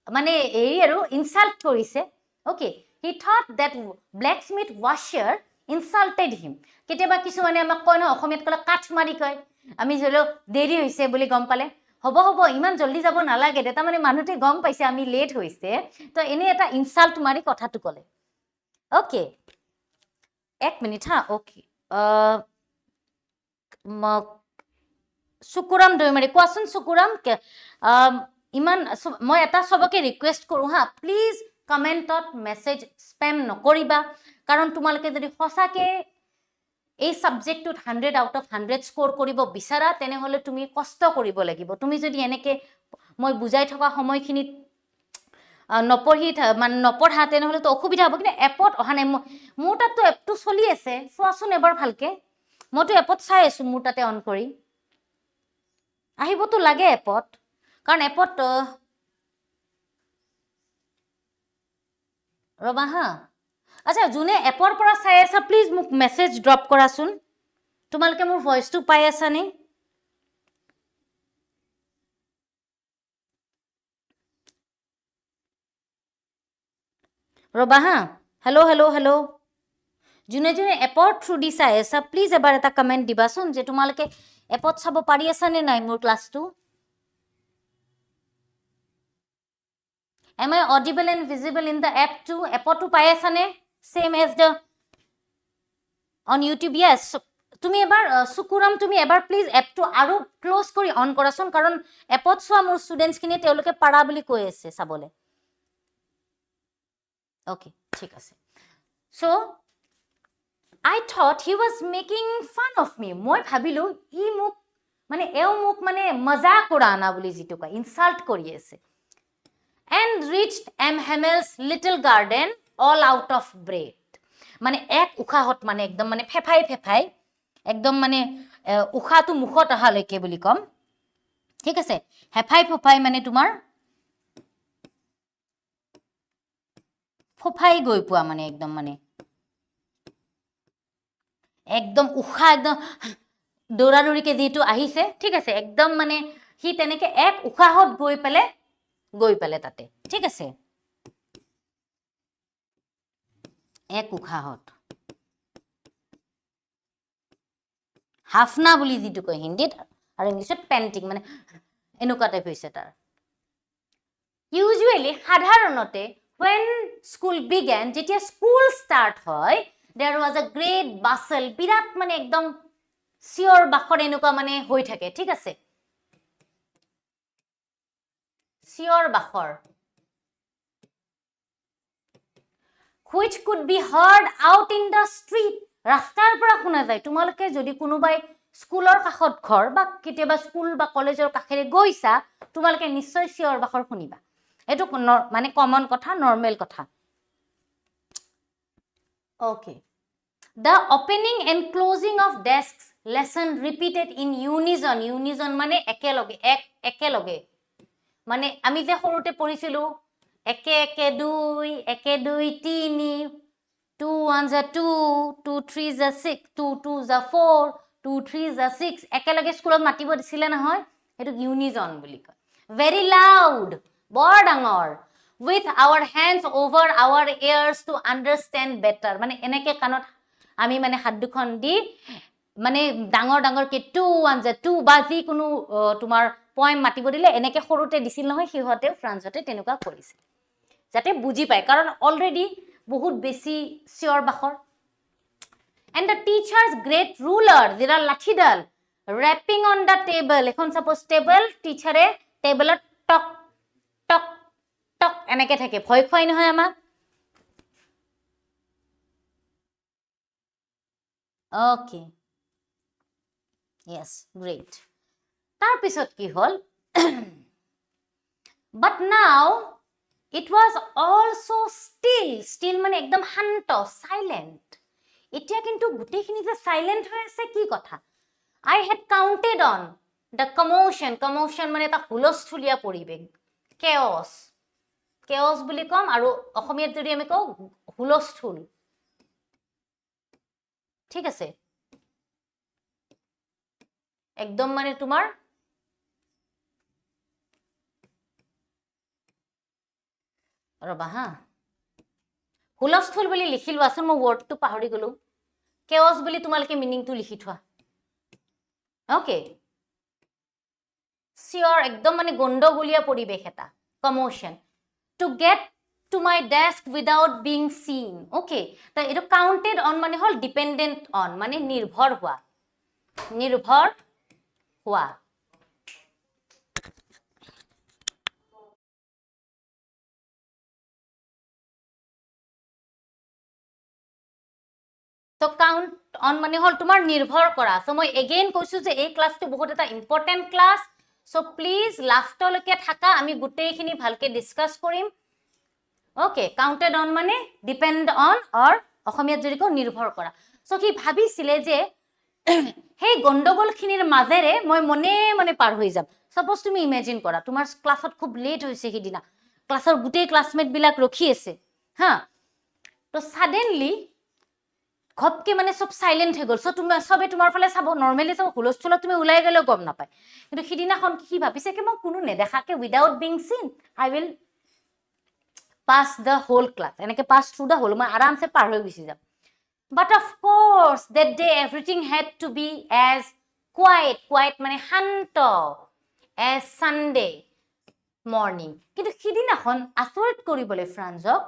মানে এই আৰু insult কৰিছে okay he thought that blacksmith washer insulted him কেতিয়াবা কিছু মানে আমাক কয় ন অসমীয়াত কলে কাঠ মাৰি কয় আমি জলো দেৰি হৈছে বুলি গম পালে হব ইমান জলদি যাব নালাগে এটা মানে মানুহতে গম পাইছে আমি লেট হৈছে তো এনে এটা ইনসাল্ট মাৰি কথাটো কলে ওকে এক মিনিট হা ওকে সুকুৰাম দৈমাৰী কোৱাচোন সুকুৰাম ইমান মই এটা সবকে ৰিকুৱেষ্ট কৰো হা প্লিজ কমেন্টত মেসেজ স্প্যাম নকৰিবা কাৰণ তোমালোকে যদি হসাকে এই সাবজেক্টত 100 আউট অফ 100 স্কোৰ কৰিব বিচাৰা তেনে হলে তুমি কষ্ট কৰিব লাগিব তুমি যদি এনেকে মই বুজাই থকা সময়খিনিত নপঢ়ি মানে নপঢ়া তেনে হলে তো অসুবিধা হ'ব কিন্তু এপত অহা নাই মোৰ তাতো এপটো চলি আছে চোৱাচোন এবাৰ ভালকে মইতো এপত চাই আছো মোৰ তাতে অন কৰি আহিবতো লাগে এপত কাৰণ এপত ৰবা হা আচ্ছা যোনে এপৰ পৰা চাই আছা প্লিজ মোক মেছেজ ড্ৰপ কৰাচোন তোমালোকে মোৰ ভয়েসটো পাই আছা নে ৰবা হা হেল্ল' হেল্ল' হেল্ল' যোনে যোনে এপৰ থ্ৰু দি চাই আছা প্লিজ এবাৰ এটা কমেন্ট দিবাচোন যে তোমালোকে এপত চাব পাৰি আছা নে নাই মোৰ ক্লাছটো Am I audible and visible in the app too? App to পাই আছা নে same as the on YouTube? Yes. তুমি এবাৰ সুকুৰাম তুমি এবাৰ প্লিজ এপটো আৰু ক্লোজ কৰি অন কৰাচোন কাৰণ এপত চোৱা মোৰ ষ্টুডেন্টস খিনি তেওঁলোকে পাৰা বুলি কৈ আছে চাবলে ওকে ঠিক আছে so I thought he was making fun of me মই ভাবিলো ই মোক মানে এও মোক মানে মজাক উৰানা বুলি জিটো কয় ইনসাল্ট কৰি আছে and reached Hamel's little garden all out of breath মানে এক উখাহত মানে একদম মানে ফেফাই ফেফাই একদম মানে উখাটো মুখত আহালৈকে বুলি কম ঠিক আছে হেফাই ফফাই মানে তোমাৰ ফফাই গৈ পোৱা মানে একদম উখা একদম দৌৰাদৌৰিকে যেটো আহিছে ঠিক আছে একদম মানে হি তেনেকে এক উখাহত গৈ পেলে তাতে ঠিক আছে এক উখাহত হাফনা বুলি যেটো কয় হিন্দীত আৰু ইংলিছত পেন্টিং মানে এনেকুৱা টাইপ হৈছে তাৰ ইউজুৱেলি সাধাৰণতে when school began যেতিয়া স্কুল স্টাৰ্ট হয় there was a great bustle বিৰাট মানে একদম চিঞৰ বাখৰ এনেকুৱা মানে হৈ থাকে ঠিক আছে চিঞৰ বাখৰ which could be heard out in the street ৰাস্তাৰ পৰা শুনা যায় তোমালোকে যদি কোনোবাই স্কুলৰ কাষত ঘৰ বা কেতিয়াবা স্কুল বা কলেজৰ কাষেৰে গৈছা তোমালোকে নিশ্চয় চিঞৰ বাখৰ শুনিবা এটো মানে কমন কথা নৰমেল কথা okay the opening and closing of desks lesson repeated in unison মানে একেলগে মানে আমি যে সৰুতে পঢ়িছিলো একে একে দুই 3 2 1 2 2 3 6 2 2 4 2 3 6 একেলগে স্কুলত মাতিব দিছিলে নহয় এটো ইউনিজন বুলি কয় very loud বৰ ডাঙৰ with our hands over our ears to understand better মানে এনেকে কাণত আমি মানে হাত দুখন দি মানে ডাঙৰ কে 2 1 2 বা যি কোনো তোমাৰ পয়েম মাতিব দিলে এনেকে সৰুতে দিছিল নহয় হিহতে ফ্ৰান্সতে তেনেকুৱা কৰিছিল যাতে বুজি পায় কাৰণ অলৰেডি বহুত বেছি চিঞৰ বাখৰ and the teacher's great ruler যেটা লাঠিডাল wrapping on the table এখন সাপোজ টেবল টিচারে টেবলত টক টক টক এনেকে থাকে ভয় খুৱাই নহয় আমাক okay yes great তাৰ পিছত কি হল but now it was also still মানে একদম শান্ত silent এতিয়া কিন্তু গুটেখিনি যে সাইলেন্ট হৈ আছে কি কথা I had counted on the commotion মানে এটা হুলস্থুলীয়া পৰিবেশ chaos বুলি কম আৰু অসমীয়াত যদি আমি কও হুলস্থুল ঠিক আছে একদম মানে তোমাৰ ৰবা হা হুলস্থুল বুলি লিখিলো আছে মই ওয়াৰ্ডটো পাহৰি গলো chaos বুলি তোমালকে মিনিংটো লিখি থোৱা ওকে চিঞৰ একদম মানে গণ্ডগোলীয়া পৰিবেশ এটা commotion to get to my desk without being seen okay তা এটো counted on মানে হল dependent on মানে নিৰ্ভৰ হোৱা তো কাউন্ট অন মানে হল তোমাৰ নিৰ্ভৰ কৰা সো মই এগেইন কৈছো যে এই ক্লাসটো বহুত এটা ইম্পৰ্টেন্ট ক্লাস সো প্লিজ লাষ্টলৈকে থাকা আমি গুটেইখিনি ভালকে ডিসকাস কৰিম ওকে কাউন্টেড অন মানে ডিপেন্ড অন অৰ অসমীয়াত যদি কও নিৰ্ভৰ কৰা সো কি ভাবিছিলে যে হেই গণ্ডগোলখিনিৰ মাজেৰে মই মনে পাৰ হৈ যাম সাপোজ তুমি ইমেজিন কৰা তোমাৰ ক্লাছত খুব লেট হৈছে সিদিনা ক্লাছৰ গোটেই ক্লাছমেট বিলাক ৰখি আছে হা তো সাডেনলি খপকে মানে সব সাইলেন্ট হৈ গল সো তুমি সবে তোমাৰ ফালে চাব নরমালি সব হুলস্থুলত তুমি উলাই গলে গম নাপায় কিন্তু সিদিনাখন কি ভাবিছে কি মই কোনো নেদেখাকে without being seen I will pass the whole class এনেকে পাস থ্ৰু দ্য হোল মই আৰামসে পাৰ হৈ গুচি যাম but of course that day everything had to be as quiet মানে শান্ত as Sunday morning কিন্তু সিদিনাখন আচৰিত কৰিবলৈ ফ্ৰান্সক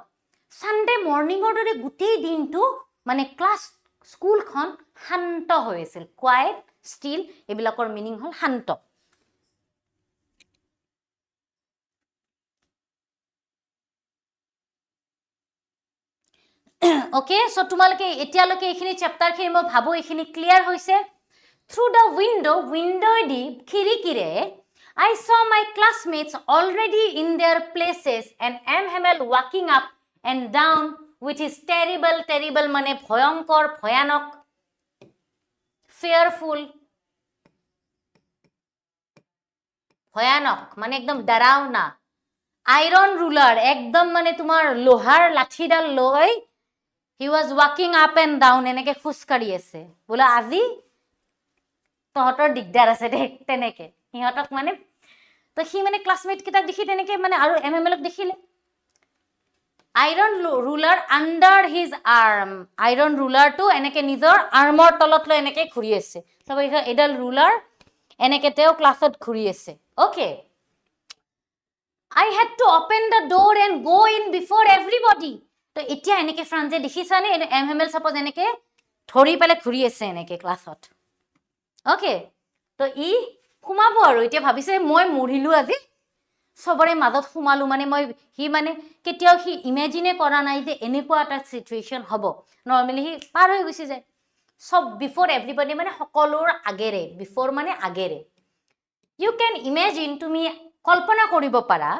সানডে মৰ্নিংৰ দৰে গোটেই দিনটো মানে ক্লাস স্কুলখন শান্ত হৈ আছিল কোৱাইট ষ্টিল এবিলাকৰ মিনিং হল শান্ত ওকে সো তোমালকে এতিয়ালৈকে এইখিনি চ্যাপ্টাৰ খিনি মই ভাবো এইখিনি ক্লিয়াৰ হৈছে through the window the খিৰিকিৰে I saw my classmates already in their places and Hamel walking up and down which is terrible মানে ভয়ঙ্কর ভয়ানক fearful ভয়ানক মানে একদম ডরাওনা আইরন রুলার একদম মানে তোমার লোহার লাঠিডাল লৈ he was walking up and down এনেকে খুসকাৰি আছে বলে আজি তহতৰ দিগদাৰ আছে দেখ তেনেকে হিহঁতক মানে তো হি মানে ক্লাসমেট কিটা দেখি তেনেকে মানে আৰু এমএমএলক দেখিলে iron ruler under his arm iron ruler too এনেকে নিজৰ আৰ্মৰ তলত লৈ এনেকে ঘুৰি আছে সব এডাল ৰুলাৰ এনেকে তেও ক্লাছত ঘুৰি আছে okay I had to open the door and go in before everybody তো এতিয়া এনেকে ফ্ৰান্সে দেখিছানে এমএমএল সাপোজ এনেকে ধৰি পেলে ঘুৰি আছে এনেকে ক্লাছত ওকে তো ই খুমাব আৰু এতিয়া ভাবিছে মই মৰিলো আজি সবৰে মাজত খুমালু মানে মই হি মানে কেতিয়াও হি ইমেজিনে কৰা নাই যে এনেকুৱা এটা সিচুৱেশন হ'ব নৰমালি হি পাৰ হৈ গুছি যায় সব বিফোৰ এভৰিবডি মানে সকলোৰ আগেৰে বিফোৰ মানে আগেৰে ইউ ক্যান ইমেজিন তুমি কল্পনা কৰিব পাৰা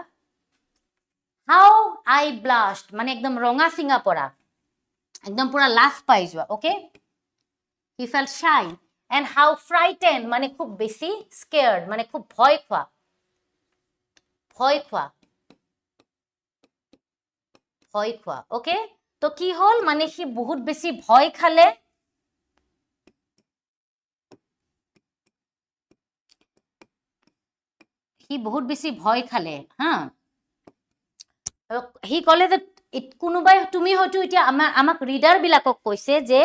হাউ আই ব্লাস্ট মানে একদম ৰঙা সিঙা পৰা একদম পুৰা লাজ পাই যোৱা okay he felt shy and how frightened মানে খুব বেছি scared মানে খুব ভয় খোৱা ওকে তো কি হল মানে হি বহুত বেছি ভয় খালে হা হি কলে যে কোনোবাই তুমি হয়তো এতিয়া আমাক ৰিডাৰ বিলাকক কৈছে যে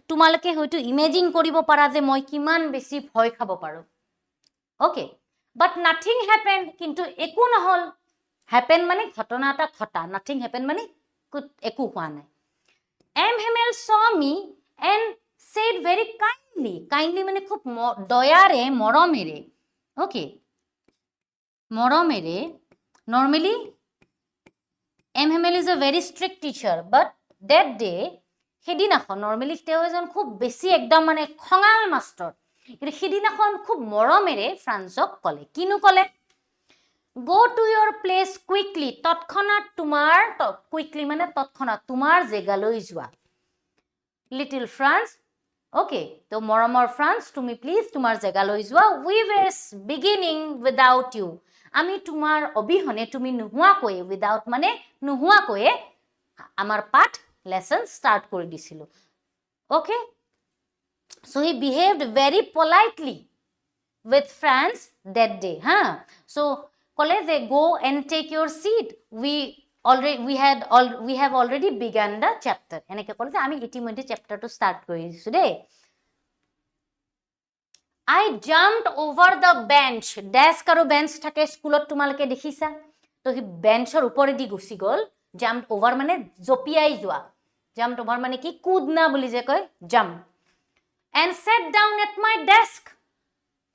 তোমালকে হয়তো ইমেজিন কৰিব পাৰা যে মই কিমান বেছি ভয় খাব পাৰো ওকে বাট নাথিং হ্যাপেন কিন্তু একো নহল হ্যাপেন মানে ঘটনা এটা ঘটা নাথিং হ্যাপেন মানে একো হোৱা নাই Hamel saw me and said very kindly মানে খুব দয়াৰে মৰমেৰে ওকে মৰমেৰে normally Hamel is a very strict teacher but that day হেদিনাখন normally তেও এজন খুব বেছি একদম মানে খঙাল মাস্টাৰ কিন্তু হেদিনাখন খুব মৰমেৰে ফ্ৰান্সক কলে কিনু কলে go to your place quickly তৎক্ষণাত তোমাৰ quickly মানে তৎক্ষণাত তোমাৰ জেগালৈ যোৱা little France okay তো মৰমৰ ফ্ৰান্স তুমি প্লিজ তোমাৰ জেগালৈ যোৱা we were beginning without you আমি তোমাৰ অবিহনে তুমি নোহোৱাকৈ উইদাউট মানে নোহোৱাকৈ আমাৰ পাঠ লেসন স্টাৰ্ট কৰি দিছিল okay so he behaved very politely with Franz that day so কলে যে go and take your seat we have already begun the chapter এনেকে কলে যে আমি ইতিমধ্যে চ্যাপ্টারটো স্টার্ট কৰি দিছো দেই I jumped over the bench desk আৰু bench থাকে স্কুলত তোমালকে দেখিছা তো হি বেঞ্চৰ ওপৰেদি গুছি গল jumped over মানে জপিয়াই যোৱা jumped over মানে কি কুদনা বুলি যে কয় jump and sat down at my desk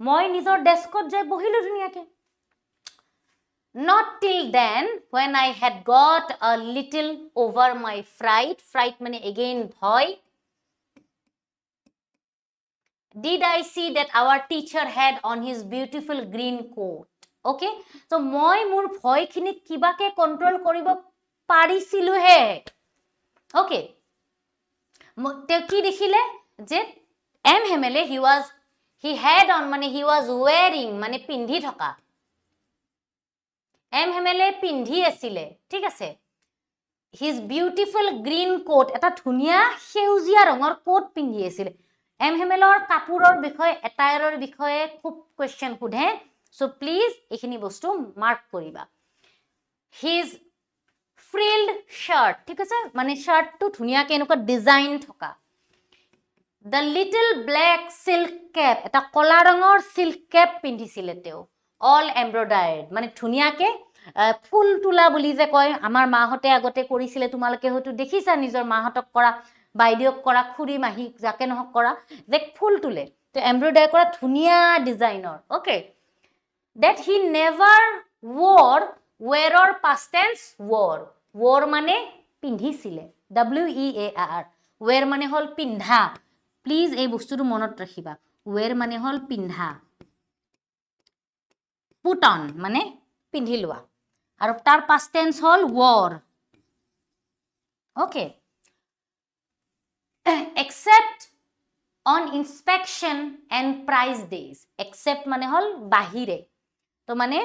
মই নিজৰ ডেস্কত যাই বহিলো ধুনিয়াকে not till then when I had got a little over my fright মানে again ভয় did I see that our teacher had on his beautiful green coat okay so মই মোৰ ভয়খিনি কিবাকে control কৰিব পাৰিছিলো হে okay তে কি দেখিলে যে Hamel he had on মানে he was wearing মানে পিন্ধি থকা হেমেলে পিন্ধি আছিলে ঠিক আছে his beautiful green coat এটা ধুনিয়া সেউজীয়া ৰঙৰ কোট পিন্ধি আছিল হেমেলৰ কাপোৰৰ বিষয়ে এটায়াৰৰ বিষয়ে খুব কোৱেশ্চন খুধে সো প্লিজ এখিনি বস্তু মাৰ্ক কৰিবা his frilled shirt ঠিক আছে মানে শাৰ্টটো ধুনিয়াকে এনেকুৱা ডিজাইন থকা the little black silk cap এটা কলা ৰঙৰ silk cap পিন্ধিছিলে তেও all embroidered মানে ধুনিয়াকে ফুল তুলা বুলি যে কয় আমাৰ মাহতে আগতে কৰিছিলে তোমালোকে হয়তো দেখিছা নিজৰ মাহতক কৰা বাইদেউক কৰা খুৰী মাহী যাকে নহক কৰা যে ফুল তুলে তো এমব্ৰয়ডাৰী কৰা ধুনিয়া ডিজাইনৰ okay that he never wore wear past tense wore মানে পিন্ধিছিলে WEAR wear মানে হল পিন্ধা প্লিজ এই বস্তুটো মনত ৰাখিবা wear মানে হল পিন্ধা put on মানে পিন্ধি লোৱা আৰু তাৰ past tense hall wore okay except on inspection and prize days except মানে হল বাহিৰে তো মানে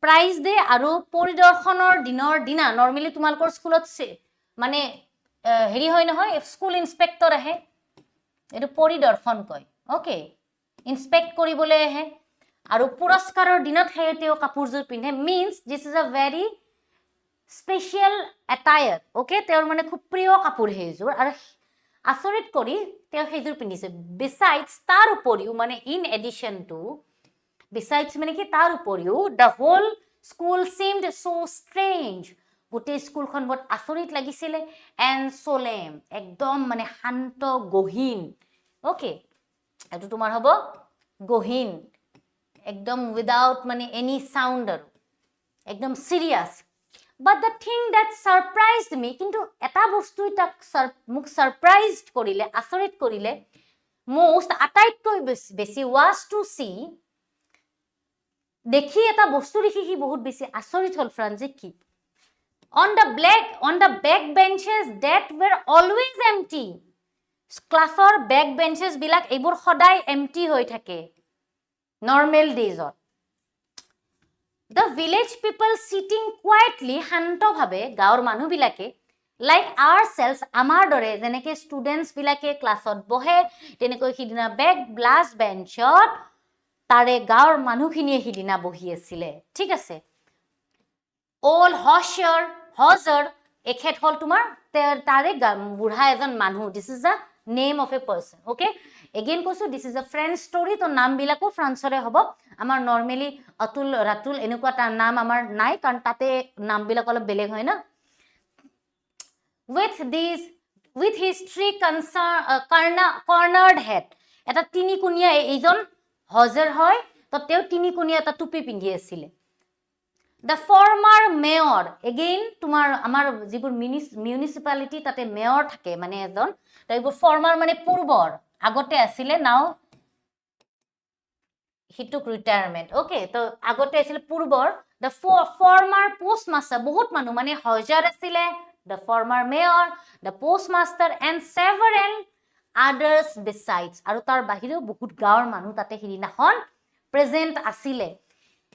prize day আৰু পৰিদৰ্শনৰ দিনৰ দিনা নৰমালি তোমালোকৰ স্কুলত মানে হেৰি হয় নহয় স্কুল ইনস্পেক্টৰ আহে এটো পৰিদৰ্শন কয় ওকে ইনস্পেক্ট কৰিবলৈ আহে আৰু পুৰস্কাৰৰ দিনত হেতেও কাপোৰজোৰ পিন্ধে means this is a very special attire okay তেওঁৰ মানে খুব প্ৰিয় কাপোৰ হেজোৰ আৰু আচৰিত কৰি তেওঁ হেজোৰ পিন্ধিছে besides তাৰ উপৰিও মানে in addition to besides মানে কি তাৰ উপৰিও the whole school seemed so strange গোটেই স্কুলখন বহুত আচৰিত লাগিছিলে and solemn একদম মানে শান্ত গহীন ওকে এটো তোমাৰ হ'ব গহীন একদম without মানে any sound আৰু একদম serious but the thing that surprised me কিন্তু এটা বস্তু এটা মোক surprised কৰিলে আচৰিত কৰিলে most আটাইতকৈ বেছি was to see দেখি এটা বস্তু দেখি কি বহুত বেছি আচৰিত হল ফ্ৰান্সে কি on the back benches that were always empty ক্লাছৰ back benches বিলাক এইবোৰ সদায় empty হৈ থাকে normal days the village people sitting quietly শান্তভাৱে গাঁৱৰ মানুহ বিলাকে like ourselves আমাৰ দৰে যেনেকে students বিলাকে ক্লাছত বহে তেনেকৈ হিদিনা back last benchত তাৰে গাঁৱৰ মানুহখিনিয়ে হিদিনা বহি আছিল ঠিক আছে all hosher এখেত হল তোমাৰ তাৰে বুঢ়া এজন মানুহ this is a name of a person okay again কৈছো this is a French story তো নাম বিলাকো ফ্ৰান্সৰে হ'ব আমাৰ নৰমালি অতুল ৰাতুল এনেকুৱা তা নাম আমাৰ নাই কাৰণ তাতে নাম বিলাক অলপ বেলেগ হয় না with his three cornered head এটা তিনিকুণীয়া এইজন হজাৰ হয় তো তেও তিনিকুণীয়া এটা টুপি পিন্ধি আছিল the former mayor again তোমাৰ আমাৰ যিবোৰ মিউনিসিপালিটি তাতে মেয়ৰ থাকে মানে এজন তাইবোৰ former মানে পূৰ্বৰ আগতে আছিল নাও he took retirement okay তো আগতে আছিল পূৰ্বৰ the former postmaster বহুত মানুহ মানে হজাৰ আছিল the former mayor the postmaster and several others besides আৰু তাৰ বাহিৰেও বহুত গাঁৱৰ মানুহ তাতে হিদিনাখন প্ৰেজেন্ট আছিল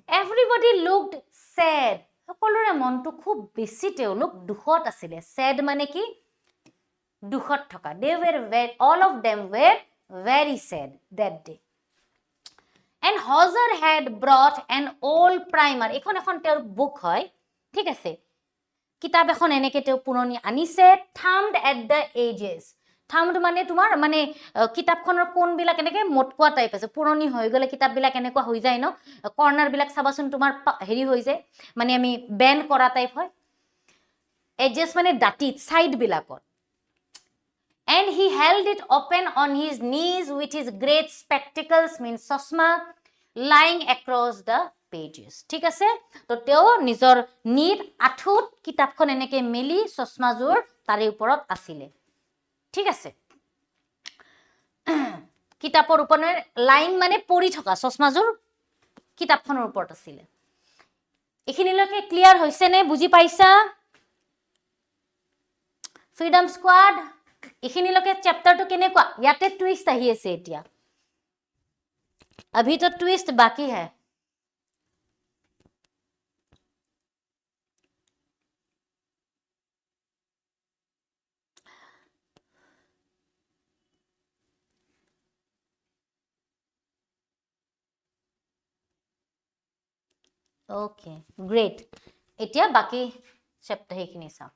everybody looked sad সকলোৰে মনটো খুব বেছি তেওঁলোক দুখত আছিল sad মানে কি দুখত থকা all of them were very sad that day and Hauser had brought an old primer এখন তেওঁৰ বুক হয় ঠিক আছে কিতাপ এখন এনেকে তেওঁ পুৰণি আনিছে thumbed at the edges thumbed মানে তোমাৰ মানে কিতাপখনৰ কোন বিলাক এনেকে মটকুৱা টাইপ আছে পুৰণি হৈ গলে কিতাপ বিলাক এনেকুৱা হৈ যায় ন কৰ্নাৰ বিলাক চাবাচোন তোমাৰ হেৰি হৈ যায় মানে আমি বেন্ড কৰা টাইপ হয় edges মানে দাঁতিত সাইড বিলাকত and he held it open on his knees with his great spectacles means chashma lying across the pages ঠিক আছে তো তেও নিজৰ নীট আঠুত কিতাপখন এনেকে মেলি চশমাজোৰ তাৰে ওপৰত আছিল ঠিক আছে কিতাপৰ ওপৰত লাইন মানে পৰি থকা চশমাজোৰ কিতাপখনৰ ওপৰত আছিল এখিনিলৈকে ক্লিয়াৰ হৈছে নে বুজি পাইছা ফ্ৰীডম স্কোৱাড এখিনিলৈকে চ্যাপ্টাৰটো কেনেকুৱা ইয়াতে টুইষ্ট আহি আছে এতিয়া अभी तो ट्विस्ट बाकी है Okay, great. এতিয়া বাকি চেপ্টাৰ হেখিনি চাও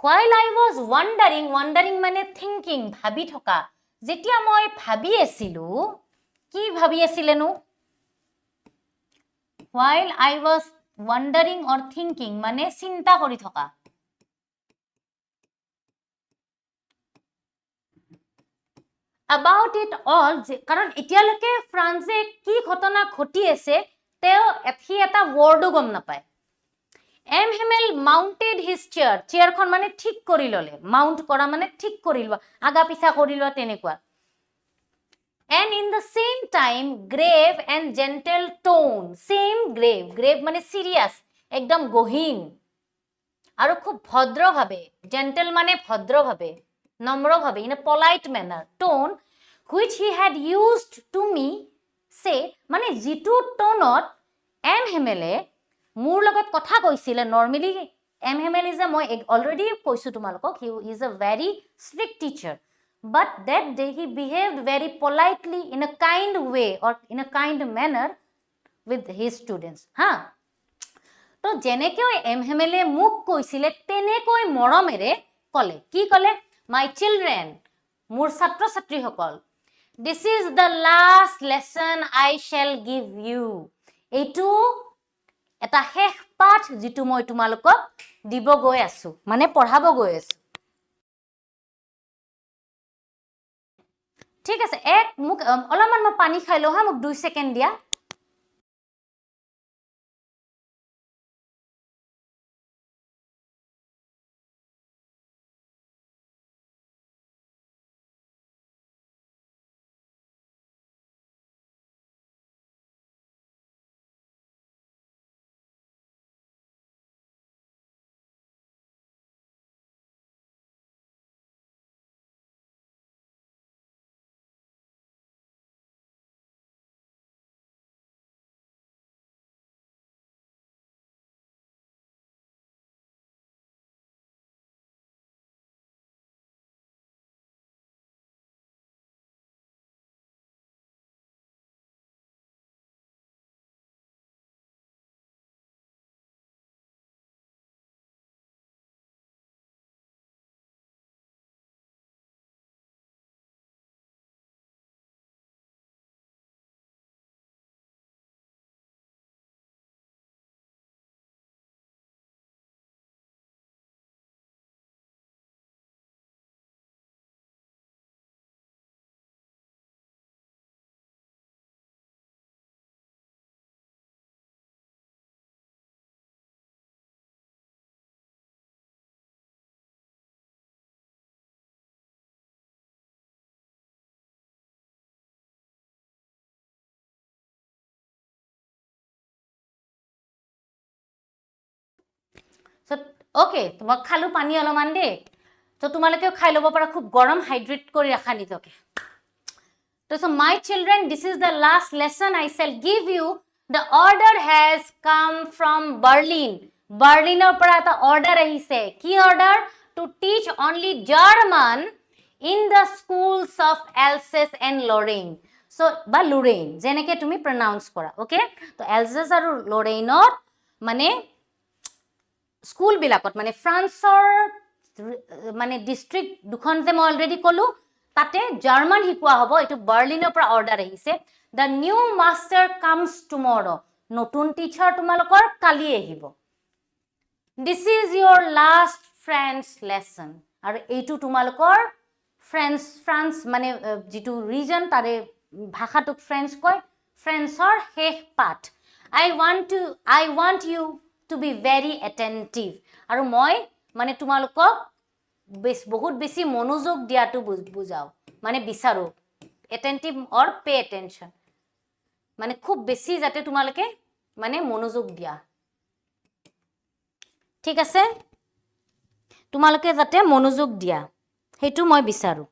While I was wondering মানে thinking ভাবি থকা যেতিয়া মই ভাবি আছিলো কি ভাবি আছিলেনো While I was wondering or thinking মানে চিন্তা কৰি থকা About it all কাৰণ এতিয়ালৈকে ফ্ৰান্সে কি ঘটনা ঘটি আছে তেও এথি এটা ওয়াৰ্ডো গম নাপায় Hamel mounted his chair chairখন মানে ঠিক কৰি ললে মাউন্ট কৰা মানে ঠিক কৰি লোৱা আগা পিছা কৰি লোৱা তেনেকুৱা And in the same time grave and gentle tone same grave মানে serious একদম গহীন আৰু খুব ভদ্ৰভাৱে gentle মানে ভদ্ৰভাৱে নম্ৰভাৱে in a polite manner tone which he had used to me say মানে জিতু টোনত Hamel মোৰ লগত কথা কৈছিল নৰমালি Hamel is a মই already কৈছো তোমালোকক he is a very strict teacher but that day he behaved very politely in a kind way or in a kind manner with his students ha to jeneke Hamel মোক কৈছিল তেনেকৈ মৰমেৰে কলে কি কলে my children মোৰ ছাত্ৰ ছাত্ৰী সকল this is the last lesson I shall give you এইটো এটা শেষ পাঠ যেটো মই তোমালোকক দিব গৈ আছো মানে পঢ়াব গৈ আছো ঠিক আছে এক মোক অলপমান মই পানী খাই লও হা মোক 2 সেকেন্ড দিয়া So, okay, তোমাক খালু পানী অলমান দে তো তোমালোকেও খাই লব পাৰা খুব গৰম হাইড্ৰেট কৰি ৰাখা নিজকে So my children this is the last lesson I shall give you the order has come from Berlinৰ পৰা এটা order আহিছে কি order to teach only German in the schools of Alsace and Lorraine so বা Lorraine যেনেকে তুমি pronounce কৰা okay তো Alsace আৰু Lorraineৰ মানে স্কুল বিলাকত মানে ফ্ৰান্সৰ মানে ডিস্ট্ৰিক্ট দুখন যে মই অলৰেডি কলো তাতে জাৰ্মান শিকোৱা হ'ব এটো বাৰ্লিনৰ পৰা অৰ্ডাৰ আহিছে the new master comes tomorrow নতুন টিচাৰ তোমালোকৰ কালি আহিব this is your last French lesson আৰু এইটো তোমালোকৰ ফ্ৰান্স মানে যেটো ৰিজন তাৰে ভাষাটোক ফ্ৰেঞ্চ কয় ফ্ৰেঞ্চৰ শেষ পাঠ I want you to be very attentive আৰু মই মানে তোমালোকক বহুত বেছি মনোযোগ দিয়াটো বুজাও মানে বিচাৰো attentive or pay attention মানে খুব বেছি যাতে তোমালোকে মানে মনোযোগ দিয়া ঠিক আছে তোমালোকে যাতে মনোযোগ দিয়া হেতু মই বিচাৰো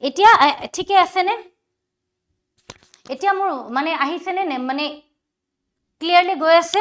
এতিয়া ঠিকে আছে নে এতিয়া মোৰ মানে আহিছে নে মানে ক্লিয়াৰলি গৈ আছে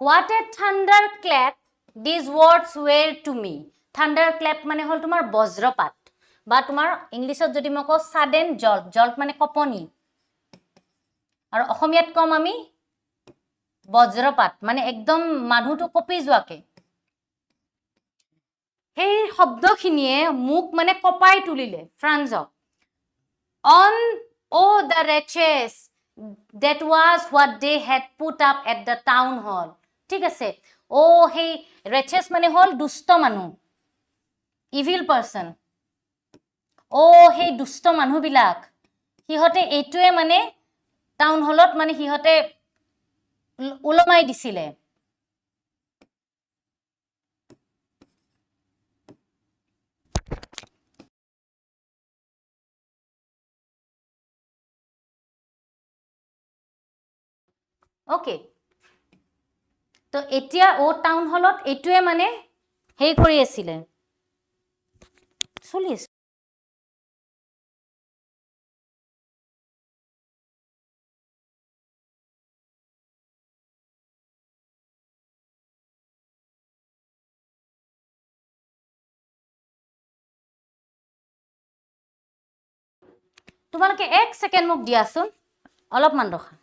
What a thunderclap these words were to me. Thunderclap মানে হল তোমাৰ বজ্ৰপাত বা তোমাৰ ইংলিছত যদি মই কওঁ sudden jolt. Jolt মানে কপনি আৰু অসমীয়াত কম আমি বজ্ৰপাত মানে একদম মানুহটো কপি যোৱাকে সেই শব্দখিনিয়ে মোক মানে কপাই তুলিলে ফ্ৰান্সক on the wretches that was what they had put up at the town hall ঠিক আছে hey wretches মানে হল দুষ্ট মানুহ evil person hey দুষ্ট মানুহবিলাক সিহঁতে এইটোৱে মানে টাউন হলত মানে সিহঁতে উলমাই দিছিলে ওকে তো এতিয়া টাউন হলত এইটোৱে মানে হেই কৰি আছিল চলি আছে তোমালোকে 1 সেকেন্ড মোক দিয়াছোন অলপমান ৰখা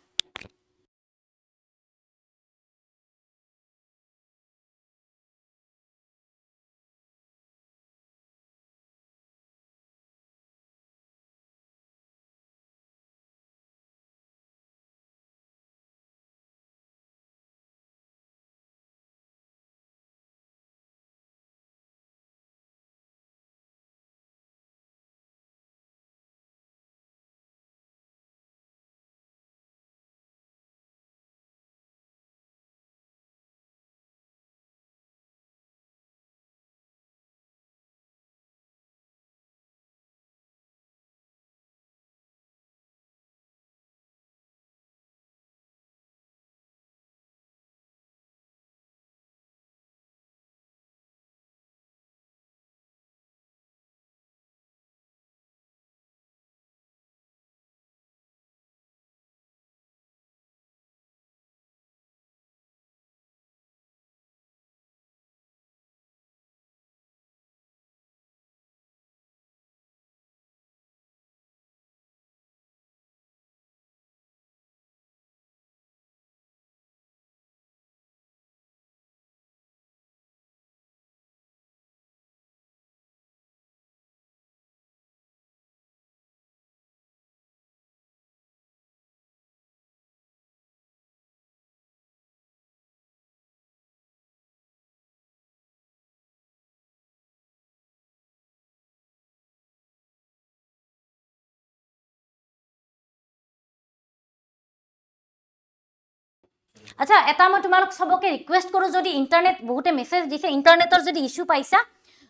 আচ্ছা এটা মই তোমালোক সবকে ৰিকুৱেষ্ট কৰো যদি ইন্টাৰনেট বহুতে মেছেজ দিছে ইন্টাৰনেটৰ যদি ইস্যু পাইছা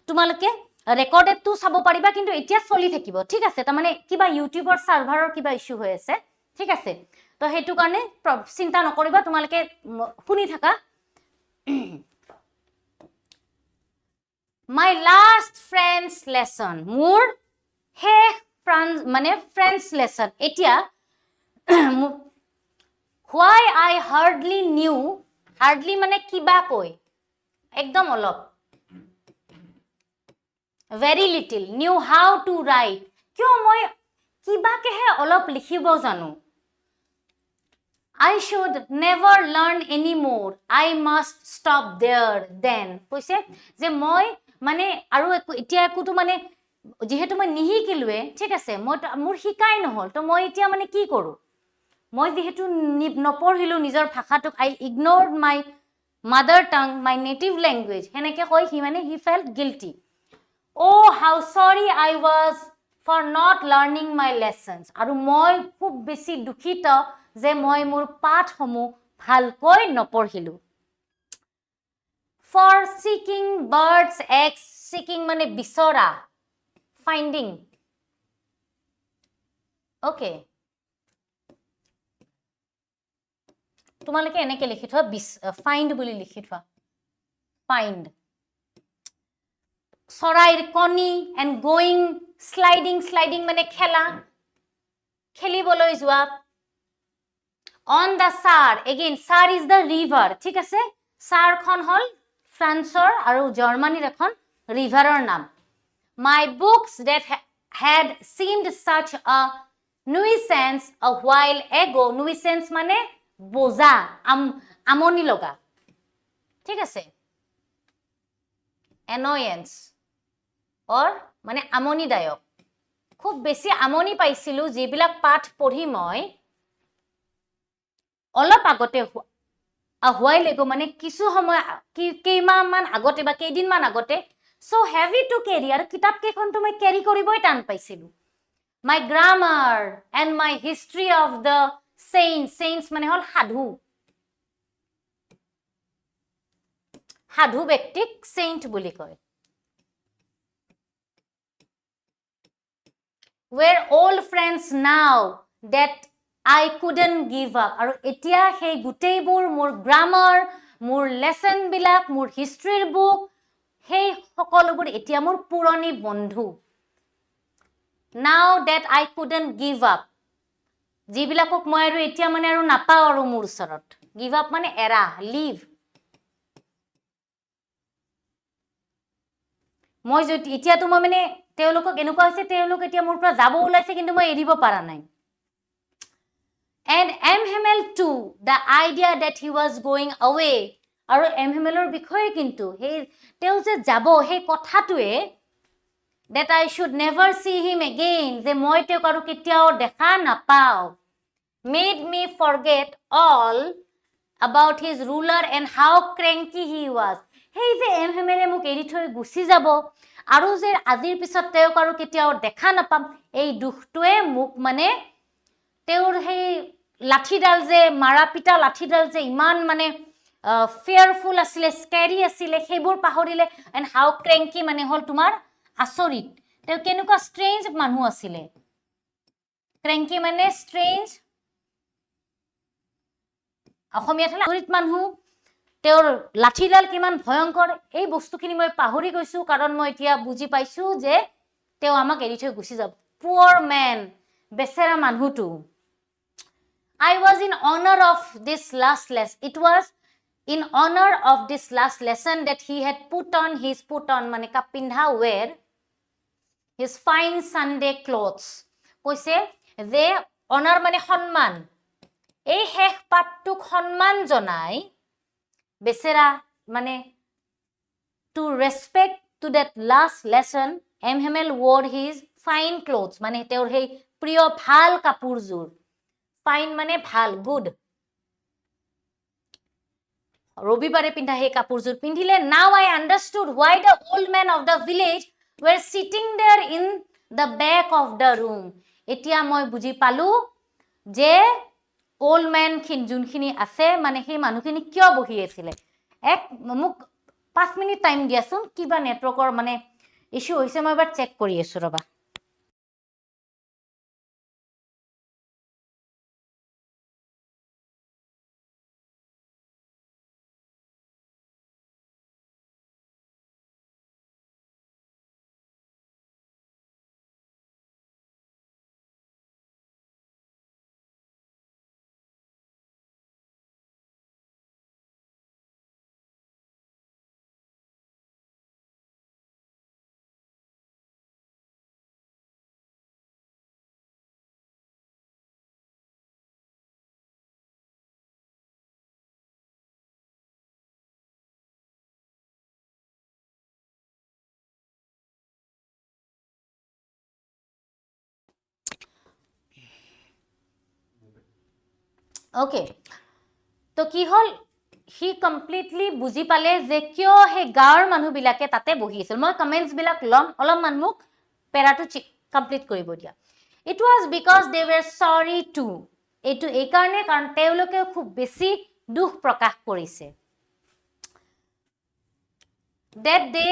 তোমালোকে ৰেকৰ্ডেডটো চাব পাৰিবা কিন্তু এতিয়া চলি থাকিব ঠিক আছে তাৰ মানে কিবা ইউটিউবৰ সাৰ্ভাৰৰ কিবা ইস্যু হৈ আছে ঠিক আছে তো হেতু কাৰণে চিন্তা নকৰিবা তোমালোকে শুনি থাকা My last French lesson মোৰ হে French lesson এতিয়া Why I hardly knew hardly মানে কিবা কই একদম অলপ very little knew how to write কিয় মই কিবা কেহে অলপ লিখিব জানো I should never learn anymore I must stop there then কৈছে যে মই মানে আৰু এতিয়া একোটো মানে যেহেতু মই নিহিকিলুৱে ঠিক আছে মই মোৰ শিকাই নহল তো মই এতিয়া মানে কি কৰো মই যেহেতু নপঢ়িলো নিজৰ ভাষাটোক I ignored my mother tongue my native language হেনেকে কই he felt guilty Oh how sorry I was for not learning my lessons আৰু মই খুব বেছি দুখিত যে মই মোৰ পাঠসমূহ ভালকৈ নপঢ়িলো For seeking birds eggs seeking মানে বিচৰা finding Okay তোমালোকে এনেকে লিখি থোৱা find বুলি লিখি থোৱা find চৰাইৰ কণী and going sliding মানে খেলা খেলিবলৈ যোৱা On the Sar again Sar is the river ঠিক আছে ছাৰখন হ'ল ফ্ৰান্সৰ আৰু জাৰ্মানীৰ এখন ৰিভাৰৰ নাম My books that had seemed such a nuisance a while ago nuisance মানে বোজা আমনি লগা ঠিক আছে annoyance or মানে আমনিদায়ক খুব বেছি আমনি পাইছিলো যিবিলাক পাঠ পঢ়ি মই অলপ আগতে a while ago মানে কিছু সময় কেইমাহমান আগতে বা কেইদিনমান আগতে so heavy to carry আৰু কিতাপ কেইখনটো মই ক্যাৰি কৰিবই টান পাইছিলো my grammar and my history of the saints মানে হল সাধু ব্যক্তিক saint বুলি কয় were old friends now that I couldn't give up আৰু এতিয়া সেই গুটেইবোৰ মোৰ গ্ৰামাৰ মোৰ লেসন বিলাক মোৰ হিষ্ট্ৰীৰ বুক সেই সকলোবোৰ এতিয়া মোৰ পুৰণি বন্ধু now that I couldn't give up যিবিলাকক মই আৰু এতিয়া মানে আৰু নাপাও আৰু মোৰ ওচৰত give up মানে এৰা leave মই যদি এতিয়া তো মই মানে তেওঁলোকক এনেকুৱা হৈছে তেওঁলোক এতিয়া মোৰ পৰা যাব ওলাইছে কিন্তু মই এৰিব পাৰা নাই and Hamel too the idea that he was going away আৰু Hamelৰ বিষয়ে কিন্তু হে তেও যে যাব হে কথাটোৱে that I should never see him again যে মই তেওক আৰু কেতিয়াও দেখা নাপাও made me forget all about his ruler and how cranky he was hey যে Hamele মোক এৰি থৈ গুছি যাব আৰু যে আজিৰ পিছত তেওক আৰু কেতিয়াও দেখা নাপাম এই দুখটোৱে মোক মানে তেওৰ হেই লাঠিডাল যে মাৰা পিটা লাঠিডাল যে ইমান মানে fearful আছিলে scary আছিলে সেইবোৰ পাহৰিলে and how cranky মানে হল তোমাৰ আচৰিত তেও কেনেকুৱা strange মানুহ আছিলে cranky মানে strange অসমীয়াত হল আচৰিত মানুহ তেৰ লাঠিডাল কিমান ভয়ংকৰ এই বস্তুখিনি মই পাহৰি গৈছো কাৰণ মই এতিয়া বুজি পাইছো যে তেও আমাক এৰি থৈ গুছি যাব poor man বেচেৰা মানুহটো I was in honor of this last lesson it was in honor of this last lesson that he had put on মানে কাপিন্ধা wear his fine Sunday clothes কৈছে যে honor মানে সন্মান এই শেষ পাঠটোক সন্মান জনাই বেচেৰা মানে to respect to that last lesson Hamel wore his fine clothes মানে তেওঁৰ সেই প্ৰিয় ভাল কাপোৰজোৰ fine মানে ভাল good ৰবিবাৰে পিন্ধা সেই কাপোৰজোৰ পিন্ধিলে now I understood why the old men of the village were sitting there in the back of the room এতিয়া মই বুজি পালো যে old man যোনখিনি আছে মানে সেই মানুহখিনি কিয় বহি আছিল এক মোক 5 মিনিট টাইম দিয়াছোন কিবা নেটৱৰ্কৰ মানে ইস্যু হৈছে মই এবাৰ চেক কৰি আছো ৰবা Okay. তো কি হল হি কমপ্লিটলি বুজি পালে যে কিয় হে গাঁৱৰ মানুহ বিলাকে তাতে বহি আছিল মই কমেন্টস বিলাক লম অলপমান মোক পেৰাটো কমপ্লিট কৰিব দিয়া it was because they war সৰি টু এটো এই কাৰণে কাৰণ তেওঁলোকে খুব বেছি দুখ প্ৰকাশ কৰিছে that they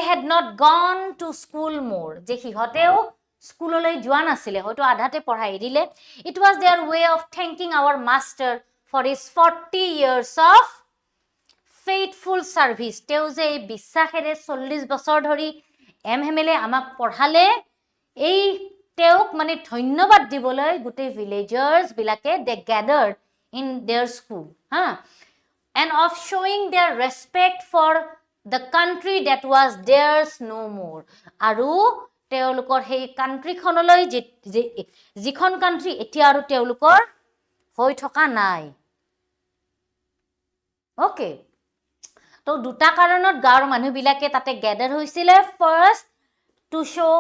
had not gone to school more যে হিহতেও স্কুললৈ যোৱা নাছিলে হয়তো আধাতে পঢ়াই দিলে it was their way of thanking our master for his 40 years of faithful service তেও যে বিশ্বাসেৰে 40 বছৰ ধৰি Hamele আমাক পঢ়ালে এই তেওক মানে ধন্যবাদ দিবলৈ গুটে ভিলেজাৰ্স বিলাকে they gathered in their school হা and of showing their respect for the country that was theirs no more. আৰু তেওঁলোকৰ সেই কান্ট্ৰিখনলৈ যিখন কান্ট্ৰি এতিয়া আৰু তেওঁলোকৰ হৈ থকা নাই ওকে তো দুটা কাৰণত গাঁৱৰ মানুহবিলাকে তাতে গেদাৰ হৈছিলে first to show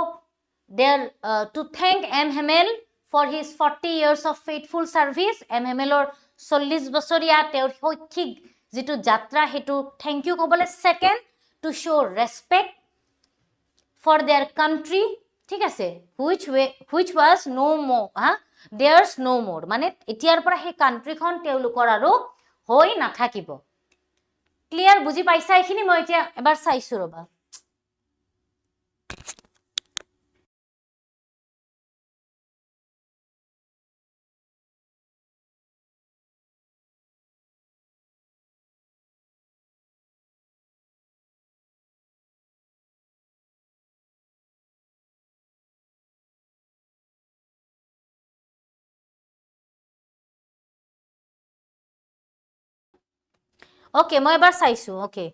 their to thank M. Hamel for his 40 years of faithful service. M. Hamelor 40 বছৰীয়া তেওঁৰ শৈক্ষিক যেটো যাত্ৰা হেতু thank you কবলে second to show respect for their country ঠিক আছে which was no more theirs no more মানে এতিয়াৰ পৰা সেই কান্ট্ৰিখন তেওঁলোকৰ আৰু হৈ নাথাকিব ক্লিয়াৰ বুজি পাইছা এখিনি মই এতিয়া এবাৰ চাইছো ৰবা Okay, মই এবাৰ চাইছো okay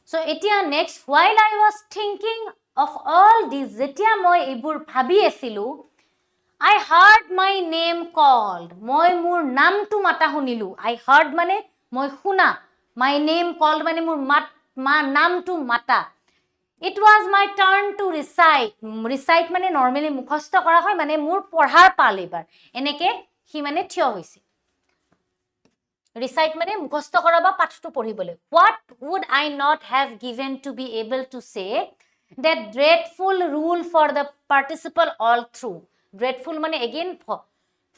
So এতিয়া next while I was thinking of all these যেতিয়া মই এইবোৰ ভাবি আছিলো I heard my name called মই মোৰ নামটো মাতা শুনিলো I heard মানে মই শুনা my name called মানে মোৰ নামটো মাতা It was my turn to recite মানে normally মুখস্থ কৰা হয় মানে মোৰ পঢ়াৰ পাল এবাৰ এনেকে হি মানে থিয় হৈছে Recite মানে মুখস্থ কৰা বা পাঠটো পঢ়িবলৈ What would I not have given to be able to say that dreadful rule for the participle all through dreadful মানে again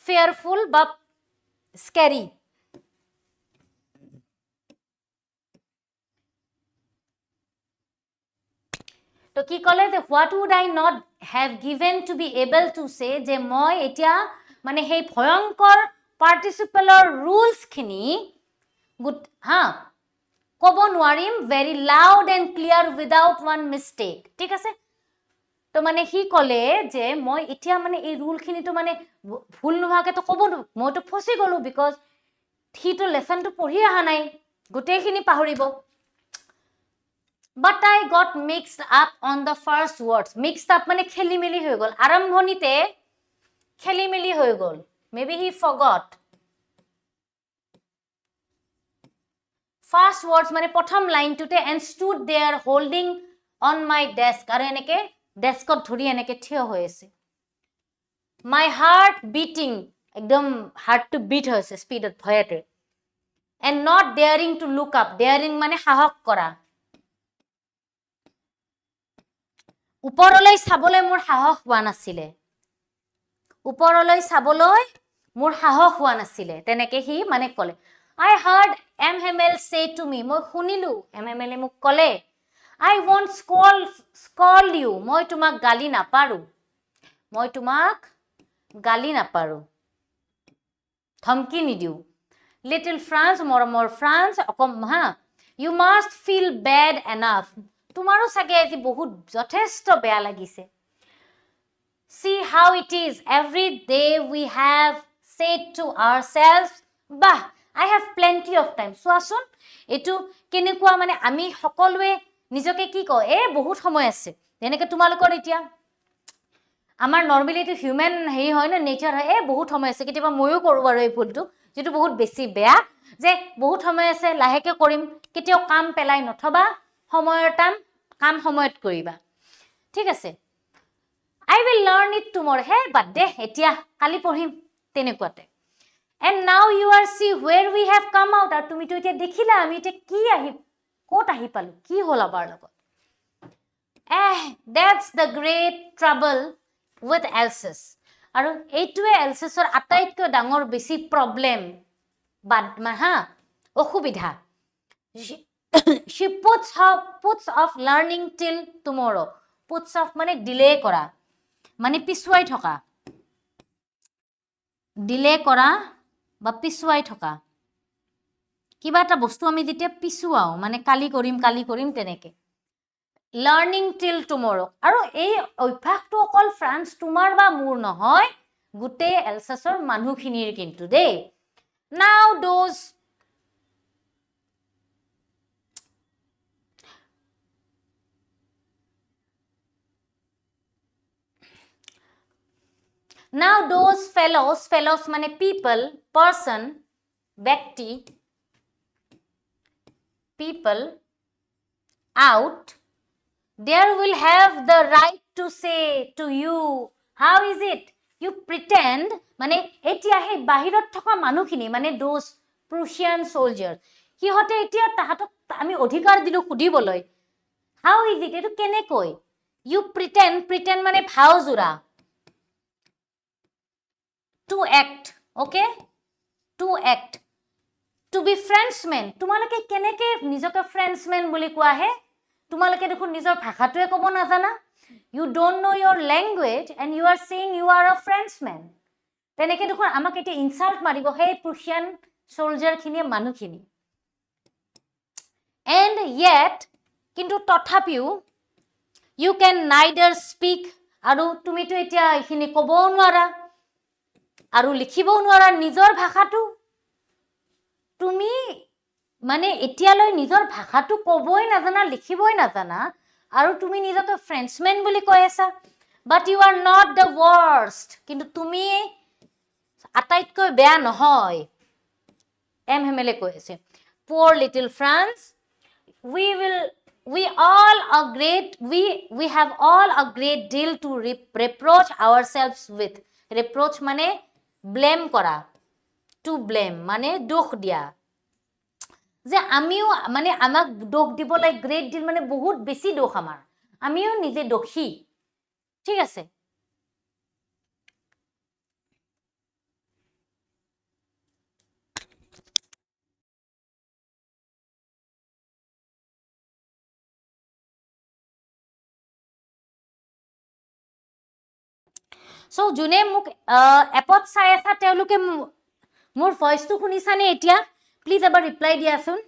fearful বা scary তো কি কলে যে what would I not have given to be able to say যে মই এতিয়া মানে সেই ভয়ংকৰ participle rules খিনি কব নোৱাৰিম very loud and clear without one mistake ঠিক আছে তো মানে হি কলে যে মই এতিয়া মানে এই রুল খিনি তো মানে ভুল নোহাকে তো কব মই তো ফসি গলো because হি তো লেসন তো পঢ়ি আহা নাই গোটেইখিনি পাহৰিব But I got mixed up on the first words. Mixed up মানে খেলিমেলি হৈ গল আৰম্ভণিতে খেলিমেলি হৈ গল Maybe he forgot. First words মানে প্ৰথম লাইনটোতে and stood there holding on my desk আৰু এনেকে ডেস্কত ধৰি এনেকে থিয় হৈ আছে My heart beating একদম heart to beat হৈছে স্পিডত ভয়তে and not daring to look up daring মানে সাহস কৰা ওপৰলৈ চাবলৈ মোৰ সাহস হোৱা নাছিলে ওপৰলৈ চাবলৈ মোৰ সাহস হোৱা নাছিলে তেনেকে হি মানে কলে I heard M. Hamel say to me মই শুনিলো M. Hamel মোক কলে I won't scold you মই তোমাক গালি নাপাৰো ধমকি নিদিও Little Franz মৰমৰ Franz You must feel bad enough তোমাৰো চাগে আজি বহুত যথেষ্ট বেয়া লাগিছে See how it is every day we have said to ourselves bah I have plenty of time so asun etu kenekua mane ami সকলোৱে নিজকে কি কয় এ বহুত সময় আছে যেনেকে তোমালোকৰ এতিয়া আমাৰ নৰমালি তো হিউম্যান হেই হয় না নেচাৰ হয় এ বহুত সময় আছে কিবা ময়ো কৰো বাৰু এই ভুলটো যেটো বহুত বেছি বেয়া যে বহুত সময় আছে লাহেকে কৰিম কেতিয়াও কাম পেলাই নথবা সময়ৰ কাম সময়ত কৰিবা ঠিক আছে I will learn it tomorrow হে বাদ দে এতিয়া কালি পঢ়িম তেনেকুৱাতে And now you are see where we have come out আৰু তুমি তো এতিয়া দেখিলা আমি এটা কি কোট আহি পালো কি হল আবার লগত That's the great trouble with AHSEC আৰু এইটোৱে AHSECৰ আটাইতকৈ ডাঙৰ বেছি প্ৰবলেম অসুবিধা She puts off learning till tomorrow puts off মানে delay কৰা মানে পিছুৱাই থকা delay কৰা বা পিছুৱাই থকা কিবা এটা বস্তু আমি যেতিয়া পিছুৱাও মানে কালি কৰিম তেনেকে learning till tomorrow আৰু এই অভ্যাসটো অকল ফ্ৰান্স তোমাৰ বা মোৰ নহয় গুটে এলসাছৰ মানুহখিনিৰ কিন্তু দেই now those fellows মানে people person ব্যক্তি people out there will have the right to say to you how is it you pretend মানে এতিয়া হে বাহিৰত থকা মানুহখিনি মানে those Prussian soldiers হিহতে এতিয়া তাহাতক আমি অধিকাৰ দিলো খুদিবলৈ how is it এটো কেনেকৈ you pretend মানে ভাওজুৰা to act okay to act to be friendsmen তোমালোকে কেনেকে নিজকে friendsmen বুলি কোৱা হে তোমালোকে দেখোন নিজৰ ভাষাটোৱে ক'ব নাজানা you don't know your language and you are saying you are a friendsman তেনেকে দেখোন আমাক এটা ইনসাল্ট মাৰিব হে Prussian soldier খিনিয়ে মানুহখিনি and yet কিন্তু তথাপিও you can neither speak আৰু তুমিতো এতিয়া এখিনি ক'ব নোৱাৰা আৰু লিখিবও নোৱাৰা নিজৰ ভাষাটো তুমি মানে এতিয়ালৈ নিজৰ ভাষাটো ক'বই নাজানা লিখিবই নাজানা আৰু তুমি নিজকে ফ্ৰেন্সমেন বুলি কৈ আছা but you are not the worst কিন্তু তুমি আটাইতকৈ বেয়া নহয় হেমেলে কৈ আছে poor little Franz we have all a great deal to reproach ourselves with reproach মানে blame কৰা to blame মানে দোষ দিয়া যে আমিও মানে আমাক দোষ দিবলৈ গ্ৰেট ডিল মানে বহুত বেছি দোষ আমাৰ আমিও নিজে দোষী ঠিক আছে সো জুনে মোক এপত চাই আছে তেওঁলোকে মোৰ ভয়েসটো শুনিছানে এতিয়া প্লিজ এবাৰ ৰিপ্লাই দিয়াচোন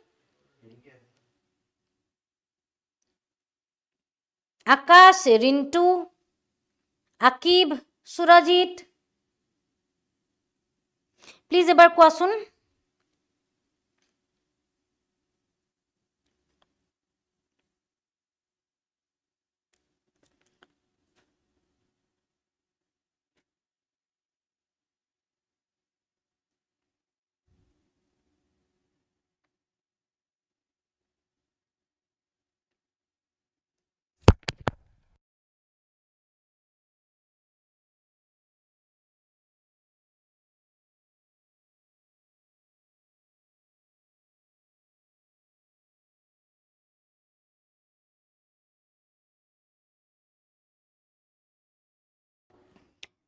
আকাশ ৰিন্টু আকিব সুৰজিত প্লিজ এবাৰ কোৱাচোন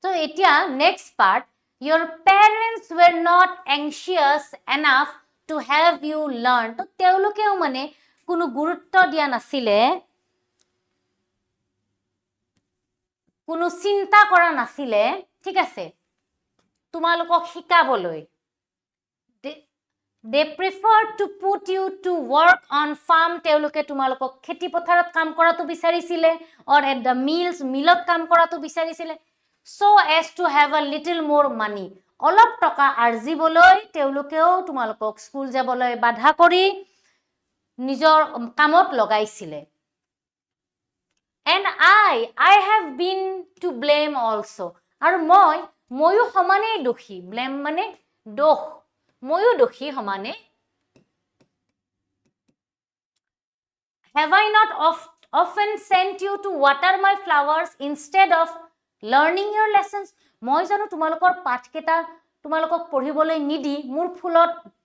So, etia next part, your parents were not anxious enough to have you learn. So, তেওঁলোকেও মানে কোনো গুৰুত্ব দিয়া নাছিলে কোনো চিন্তা কৰা নাছিলে ঠিক আছে তোমালোকক শিকাবলৈ they prefer to put you to work on farm তেওঁলোকে তোমালোকক খেতি পথাৰত কাম কৰাটো বিচাৰিছিলে or at the মিলত কাম কৰাটো বিচাৰিছিলে so as to have a little more money অলপ টকা আৰ্জিবলৈ তেওঁলোকেও তোমালোকক স্কুল যাবলৈ বাধা কৰি নিজৰ কামত লগাইছিলে and I have been to blame also আৰু ময়ো সমানে দোষী blame মানে দোষ ময়ো দোষী সমানে have I not often sent you to water my flowers instead of learning your lessons মই জানো তোমালোকৰ পাঠকেটা তোমালোকক পঢ়িবলৈ নিদি মোৰ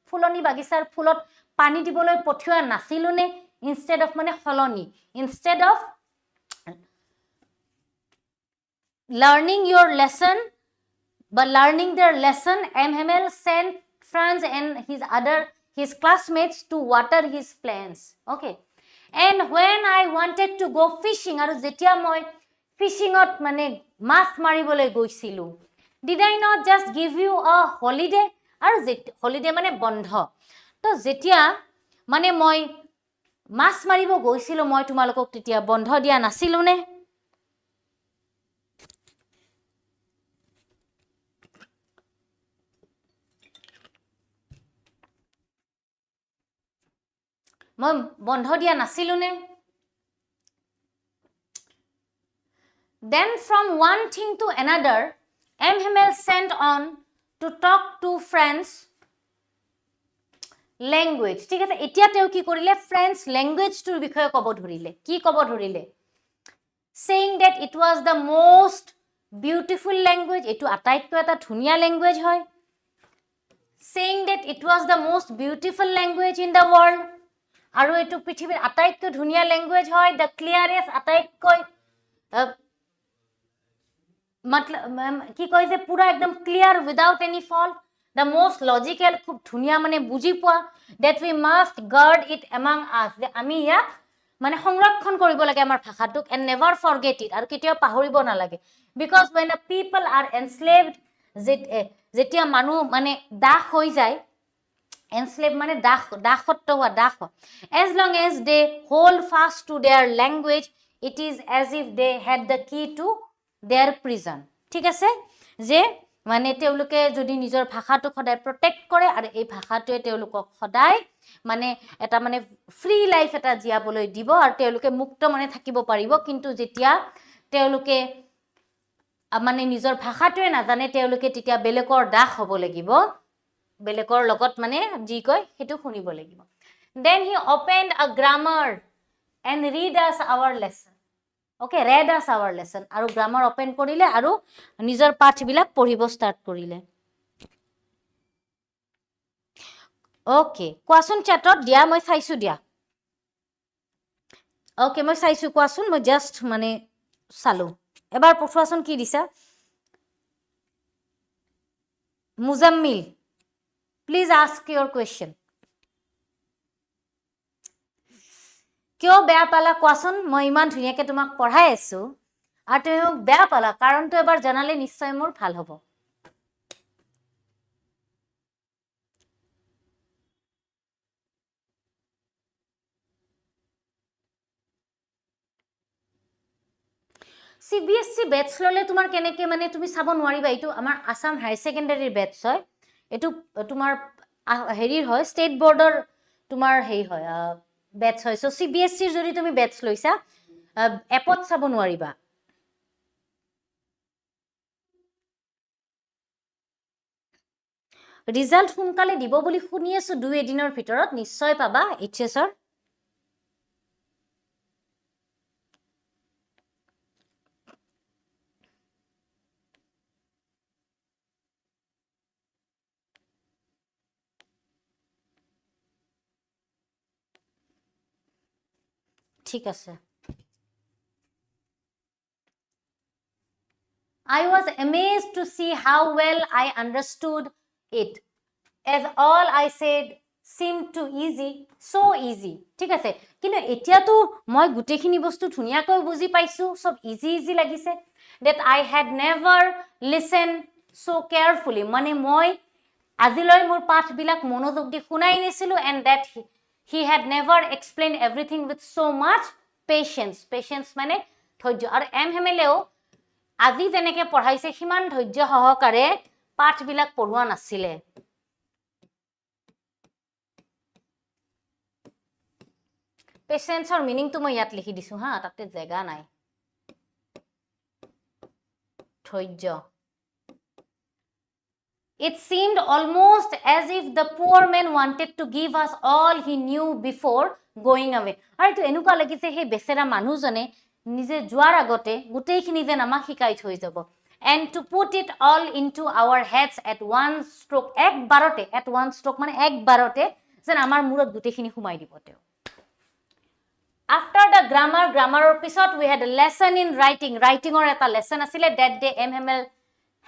ফুলনি বাগিচাৰ ফুলত পানী দিবলৈ পঠিওৱা নাছিলুনে instead of মানে হলনি instead of learning your lesson but learning their lesson Hamel sent Franz and his classmates to water his plants okay And when I wanted to go fishing, আৰু যেতিয়া মই ফিশিঙত মানে মাছ মাৰিবলৈ গৈছিলো, did I not just give you a holiday? আৰু holiday মানে বন্ধ। তো যেতিয়া মানে মই মাছ মাৰিব গৈছিলো, মই তোমালোকক তেতিয়া বন্ধ দিয়া নাছিলো নে? মই বন্ধ দিয়া নাছিলো নে? Then from one thing to another, Hamel sent on to talk to Franz language. ঠিক আছে, এতিয়া তেওঁ কি কৰিলে? French language টোৰ বিষয়ে ক'ব ধৰিলে। কি ক'ব ধৰিলে? Saying that it was the most beautiful language, এটো আটাইতকৈ এটা ধুনীয়া ল্যাঙ্গুৱেজ হয়। Saying that it was the most beautiful language in the world, আৰু এটো পৃথিৱীৰ আটাইতকৈ ধুনীয়া ল্যাঙ্গুৱেজ হয়, the clearest, আটাইতকৈ मतलब কি কয় যে পুৰা একদম clear without any fault, the most logical, খুব ধুনীয়া মানে বুজি পোৱা, that we must guard it among us, যে আমি ইয়াক মানে সংৰক্ষণ কৰিব লাগে আমাৰ ভাষাটোক, and never forget it, আৰু কেতিয়াও পাহৰিব নালাগে, because when the people are enslaved, যেতিয়া মানুহ মানে দাস হৈ যায়, enslaved মানে দাসত্ব হোৱা, Das, as long as they hold fast to their language, it is as if they had the key to their prison. ঠিক আছে, যে মানে তেওঁলোকে যদি নিজৰ ভাষাটো সদায় প্ৰটেক্ট কৰে আৰু এই ভাষাটোৱে তেওঁলোকক সদায় মানে এটা মানে ফ্ৰী লাইফ এটা জীয়াবলৈ দিব আৰু তেওঁলোকে মুক্ত মনে থাকিব পাৰিব। কিন্তু যেতিয়া তেওঁলোকে মানে নিজৰ ভাষাটোৱে নাজানে, তেওঁলোকে তেতিয়া বেলেগৰ দাস হ'ব লাগিব, বেলেগৰ লগত মানে যি কয় সেইটো শুনিব লাগিব। Then he opened a grammar and read us our lesson. Okay, read us our lesson, আৰু গ্ৰামাৰ ওপেন কৰিলে আৰু নিজৰ পাঠবিলাক পঢ়িব ষ্টাৰ্ট কৰিলে। ওকে, কোৱাচোন চেটত দিয়া, মই চাইছো দিয়া। ওকে, মই চাইছো, কোৱাচোন, মই জাষ্ট মানে চালো। এবাৰ পঠোৱাচোন কি দিছা। Muzammil, please ask Euro question. কিয় বেয়া পালা কোৱাচোন? মই ইমান ধুনীয়াকৈ তোমাক পঢ়াই আছো আৰু তুমি মোক বেয়া পালা, কাৰণটো এবাৰ জনালে নিশ্চয় মোৰ ভাল হ'ব। CBSE বেটছ ললে তোমাৰ কেনেকে মানে তুমি চাব নোৱাৰিবা, এইটো আমাৰ আসাম হায়াৰ ছেকেণ্ডাৰীৰ বেটছ হয়, এইটো তোমাৰ হেৰিৰ হয়, ষ্টেট বৰ্ডৰ তোমাৰ হেৰি হয়, বেটছ হয়। চ' CBSEৰ যদি তুমি বেটছ লৈছা, এপত চাব নোৱাৰিবা। ৰিজাল্ট সোনকালে দিব বুলি শুনি আছো, 2 এদিনৰ ভিতৰত নিশ্চয় পাবা HSৰ। ঠিক আছে। I was amazed to see how well I understood it, as all I said seemed too easy, so easy. ঠিক আছে, কিন্তু এতিয়াতো মই গোটেইখিনি বস্তু ধুনীয়াকৈ বুজি পাইছো, সব ইজি লাগিছে। That I had never listened so carefully, মানে মই আজিলৈ মোৰ পাঠবিলাক মনোযোগ দি শুনাই নাছিলো, and that he had never explained everything with so much patience. Patience মানে ধৈৰ্য। আৰু হেমেলেও আজি যেনেকে পঢ়াইছে সিমান ধৈৰ্য সহকাৰে পাঠবিলাক পঢ়োৱা নাছিলে। পেচেন্সৰ মিনিংটো মই ইয়াত লিখি দিছো হা, তাতে জেগা নাই। ধৈৰ্য। It seemed almost as if the poor man wanted to give us all he knew before going away. আৰু এইটো এনেকুৱা লাগিছে সেই বেচেৰা মানুহজনে নিজে যোৱাৰ আগতে গোটেইখিনি যেন আমাক শিকাই থৈ যাব। And to put it all into our heads at one stroke, একবাৰতে, at one stroke মানে একবাৰতে যেন আমাৰ মূৰত গোটেইখিনি সোমাই দিব তেওঁ। After the grammar পিছত we had a lesson in writing. Writingৰ এটা lesson আছিলে, that day Hamel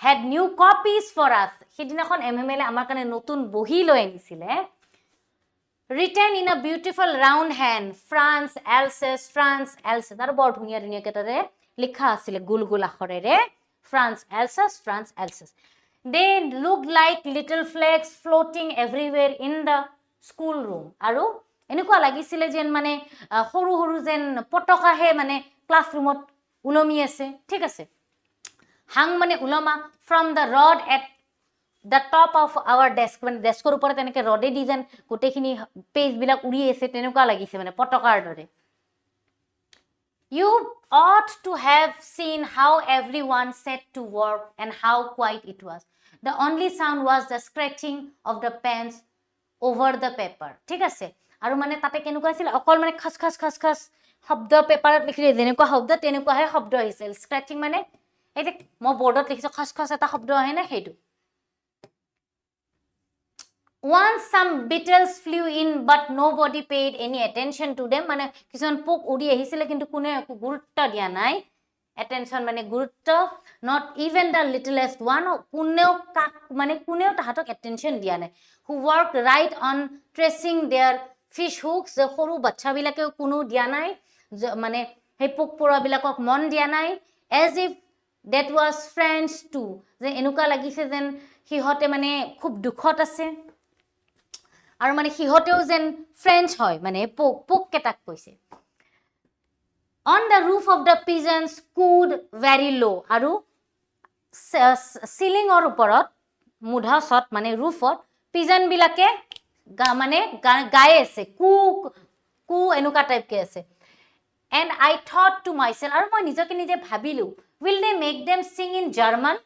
had new copies for us. সেইদিনাখন Hamel আমাৰ কাৰণে নতুন বহি লৈ আনিছিলে। written in a beautiful round hand, France, Alsace, France, Alsace. তার বড় ধুনিয়া ধুনিয়া কেটারে লিখা আছিল গুল গুল আখৰেৰে France, Alsace, France, Alsace. They looked like little flags floating everywhere in the school room. আৰু এনেকুৱা লাগিছিল যেন মানে সৰু সৰু যেন পটকাহে মানে ক্লাছৰুমত উলমি আছে ঠিক আছে hung মানে উলমা from the rod at the top of our desk মানে ডেস্কৰ ওপৰত এনেকৈ ৰডে দি যেন গোটেইখিনি পেজ বিলাক উৰি আছে তেনেকুৱা লাগিছে মানে পটকাৰ দৰে You ought to have seen how everyone set to work and how quiet it was. The only sound was the scratching of the pens over the paper. ঠিক আছে আৰু মানে তাতে কেনেকুৱা আছিল অকল মানে খস খস খস খস শব্দ পেপাৰত লিখিলে যেনেকুৱা শব্দ তেনেকুৱাহে শব্দ আহিছিল স্ক্ৰেচিং মানে এই যে মই বৰ্ডত লিখিছো খস খস এটা শব্দ আহে না সেইটো Once some beetles flew in but nobody paid any attention to them মানে কিছুমান পোক উৰি আহিছিল কিন্তু কোনে গুৰুত্ব দিয়া নাই attention মানে গুৰুত্ব not even the littlest one কোনেও কাক মানে কোনেও তাহাতক attention দিয়া নাই who worked right on tracing their fish hooks যে সৰু বাচ্চাবিলাকে কোনো দিয়া নাই মানে সেই পোক পৰুৱাবিলাকক মন দিয়া নাই as if that was Franz too যে এনেকুৱা লাগিছে যেন সিহঁতে মানে খুব দুখত আছে আৰু মানে সিহঁতেও যেন ফ্ৰেঞ্চ হয় মানে পোক কেটাক কৈছে On the roof of the pigeons cooed very low আৰু সিলিংৰ ওপৰত মুধা সত মানে ৰুফত পিজন বিলাকে মানে গায় আছে কু এনেকুৱা টাইপ কে আছে And I thought to myself আৰু মই নিজকে নিজে ভাবিলো will they make them sing in German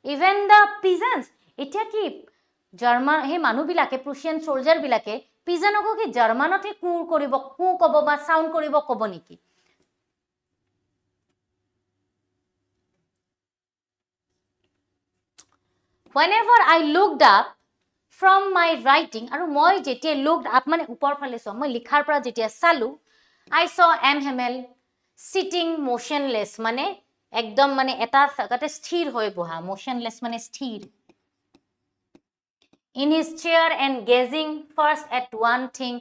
even the pigeons এটা কি জার্মান হে মানুহবিলাকে প্ৰুছিয়ান সোলজাৰ বিলাকে পিজনকো কি জাৰ্মানতে কু কৰিব কু কব বা সাউন্ড কৰিব কব নেকি Whenever I looked up from my writing আৰু মই যেতিয়া looked up মানে ওপৰ ফালে চাও মই লিখাৰ পৰা যেতিয়া চালু I saw Hamel sitting motionless মানে একদম মানে এটা জাগাতে স্থিৰ হৈ বহা motionless মানে স্থিৰ in his chair and gazing first at one thing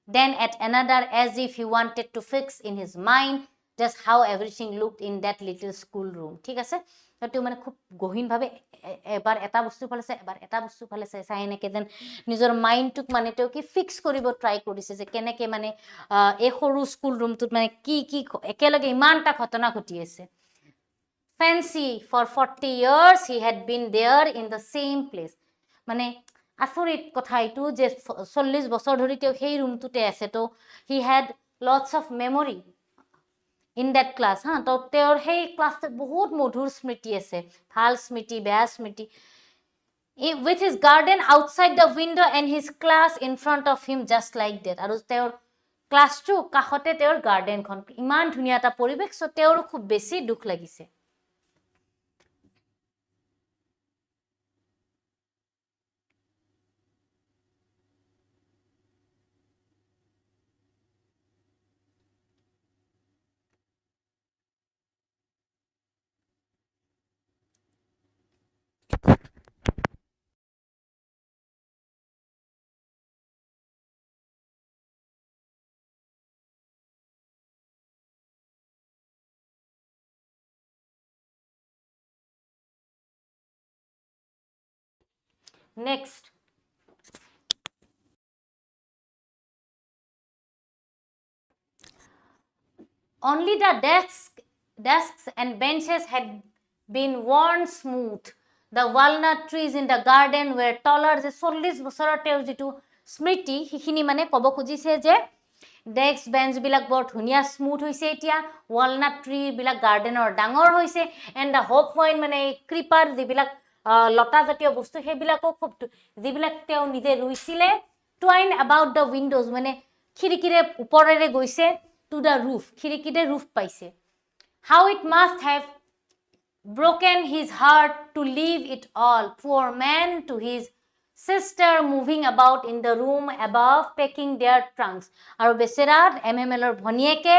then at another as if he wanted to fix in his mind just how everything looked in that little school room ঠিক আছে তো মানে খুব গহীন ভাবে এবাৰ এটা বস্তু ফালেছে এবাৰ এটা বস্তু ফালেছে চাই এনেকে যেন নিজৰ মাইন্ডটোক মানে তেওঁ কি ফিক্স কৰিব ট্ৰাই কৰিছে যে কেনেকে মানে এই সৰু স্কুল ৰুমটোত মানে কি কি একেলগে ইমানটা ঘটনা ঘটি আছে fancy for 40 years he had been there in the same place মানে আচৰিত কথা এইটো যে 40 বছৰ ধৰি তেওঁ সেই ৰুমটোতে আছে তো he had lots of memory in that class তো তেওঁৰ সেই ক্লাছটোত বহুত মধুৰ স্মৃতি আছে ভাল স্মৃতি বেয়া স্মৃতি with his garden outside the window and his class in front of him just like that আৰু তেওঁৰ ক্লাছটো কাষতে তেওঁৰ গাৰ্ডেনখন ইমান ধুনীয়া এটা পৰিৱেশ সো তেওঁৰ খুব বেছি দুখ লাগিছে Next. Only the desks and benches had been worn smooth. The walnut trees in the garden were taller. যে 40 বছৰৰ তেওঁৰ যেটো স্মৃতি হিখিনি মানে কব খুজিছে যে ডেস্ক বেঞ্চ বিলাক বৰ ধুনিয়া স্মুথ হৈছে এতিয়া ওয়ালনাট ট্ৰি বিলাক গাৰ্ডেনৰ ডাঙৰ হৈছে এন্ড দা হোপ পইণ্ট মানে ক্ৰিপাৰ যিবিলাক লতা জাতীয় বস্তু হেবিলাকো খুব যিবিলাক তেওঁ নিজে ৰুইছিলে টুৱাইন এবাউট দ্য উইন্ডোজ মানে খিৰিকিৰে ওপৰেৰে গৈছে টু দ্য ৰুফ খিৰিকিৰে ৰুফ পাইছে how it must have broken his heart to leave it all poor man to his sister moving about in the room above packing their trunks আৰু বেচেৰাত এমএমএলৰ ভনিয়েকে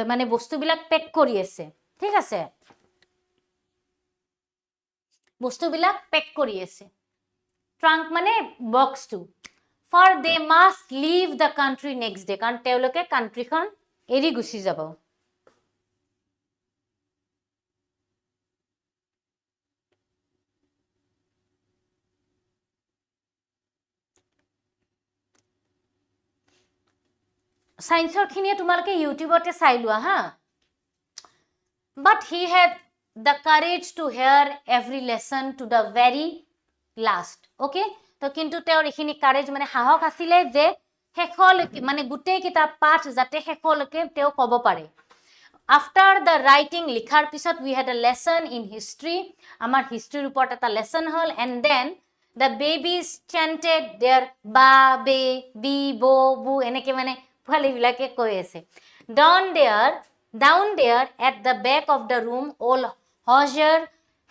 মানে বস্তুবিলাক pack কৰি আছে ঠিক আছে বস্তুবিলাক পেক কৰি আছে ট্ৰাংক মানে বক্সটো for they must leave the country next day. কাৰণ তেওঁলোকে কান্ট্ৰিখন এৰি গুচি যাব। সায়েন্সৰ খিনিয়ে তোমালোকে ইউটিউবতে চাই লোৱা হা। But he had the courage to hear every lesson to the very last. Okay? তো কিন্তু তেওঁৰ এখিনি কাৰেজ মানে সাহস আছিলে যে শেষলৈকে মানে গোটেই কিতাপ পাঠ যাতে শেষলৈকে তেওঁ ক'ব পাৰে। After the writing লিখাৰ পিছত we had a lesson in history. আমাৰ হিষ্ট্ৰীৰ ওপৰত এটা lesson hall, and then the babies chanted their ba be bi bo bu এনেকে মানে পোৱালিবিলাকে কৈ আছে। Down there at the back of the room, old Hosier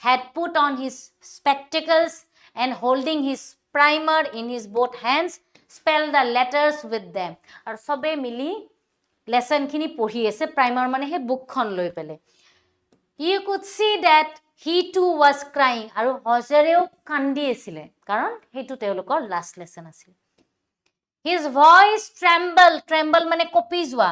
had put on his spectacles and holding his primer in his both hands, spelled the letters with them. আৰু সবে মিলি lesson খিনি পঢ়ি আছে, primer মানে হে বুকখন লৈ পেলে। You could see that he too was crying. আৰু হজাৰেও কান্দি আছিলে কাৰণ হেতু তেওঁলোকৰ লাষ্ট লেসন আছিল। His voice tremble মানে কপি যোৱা।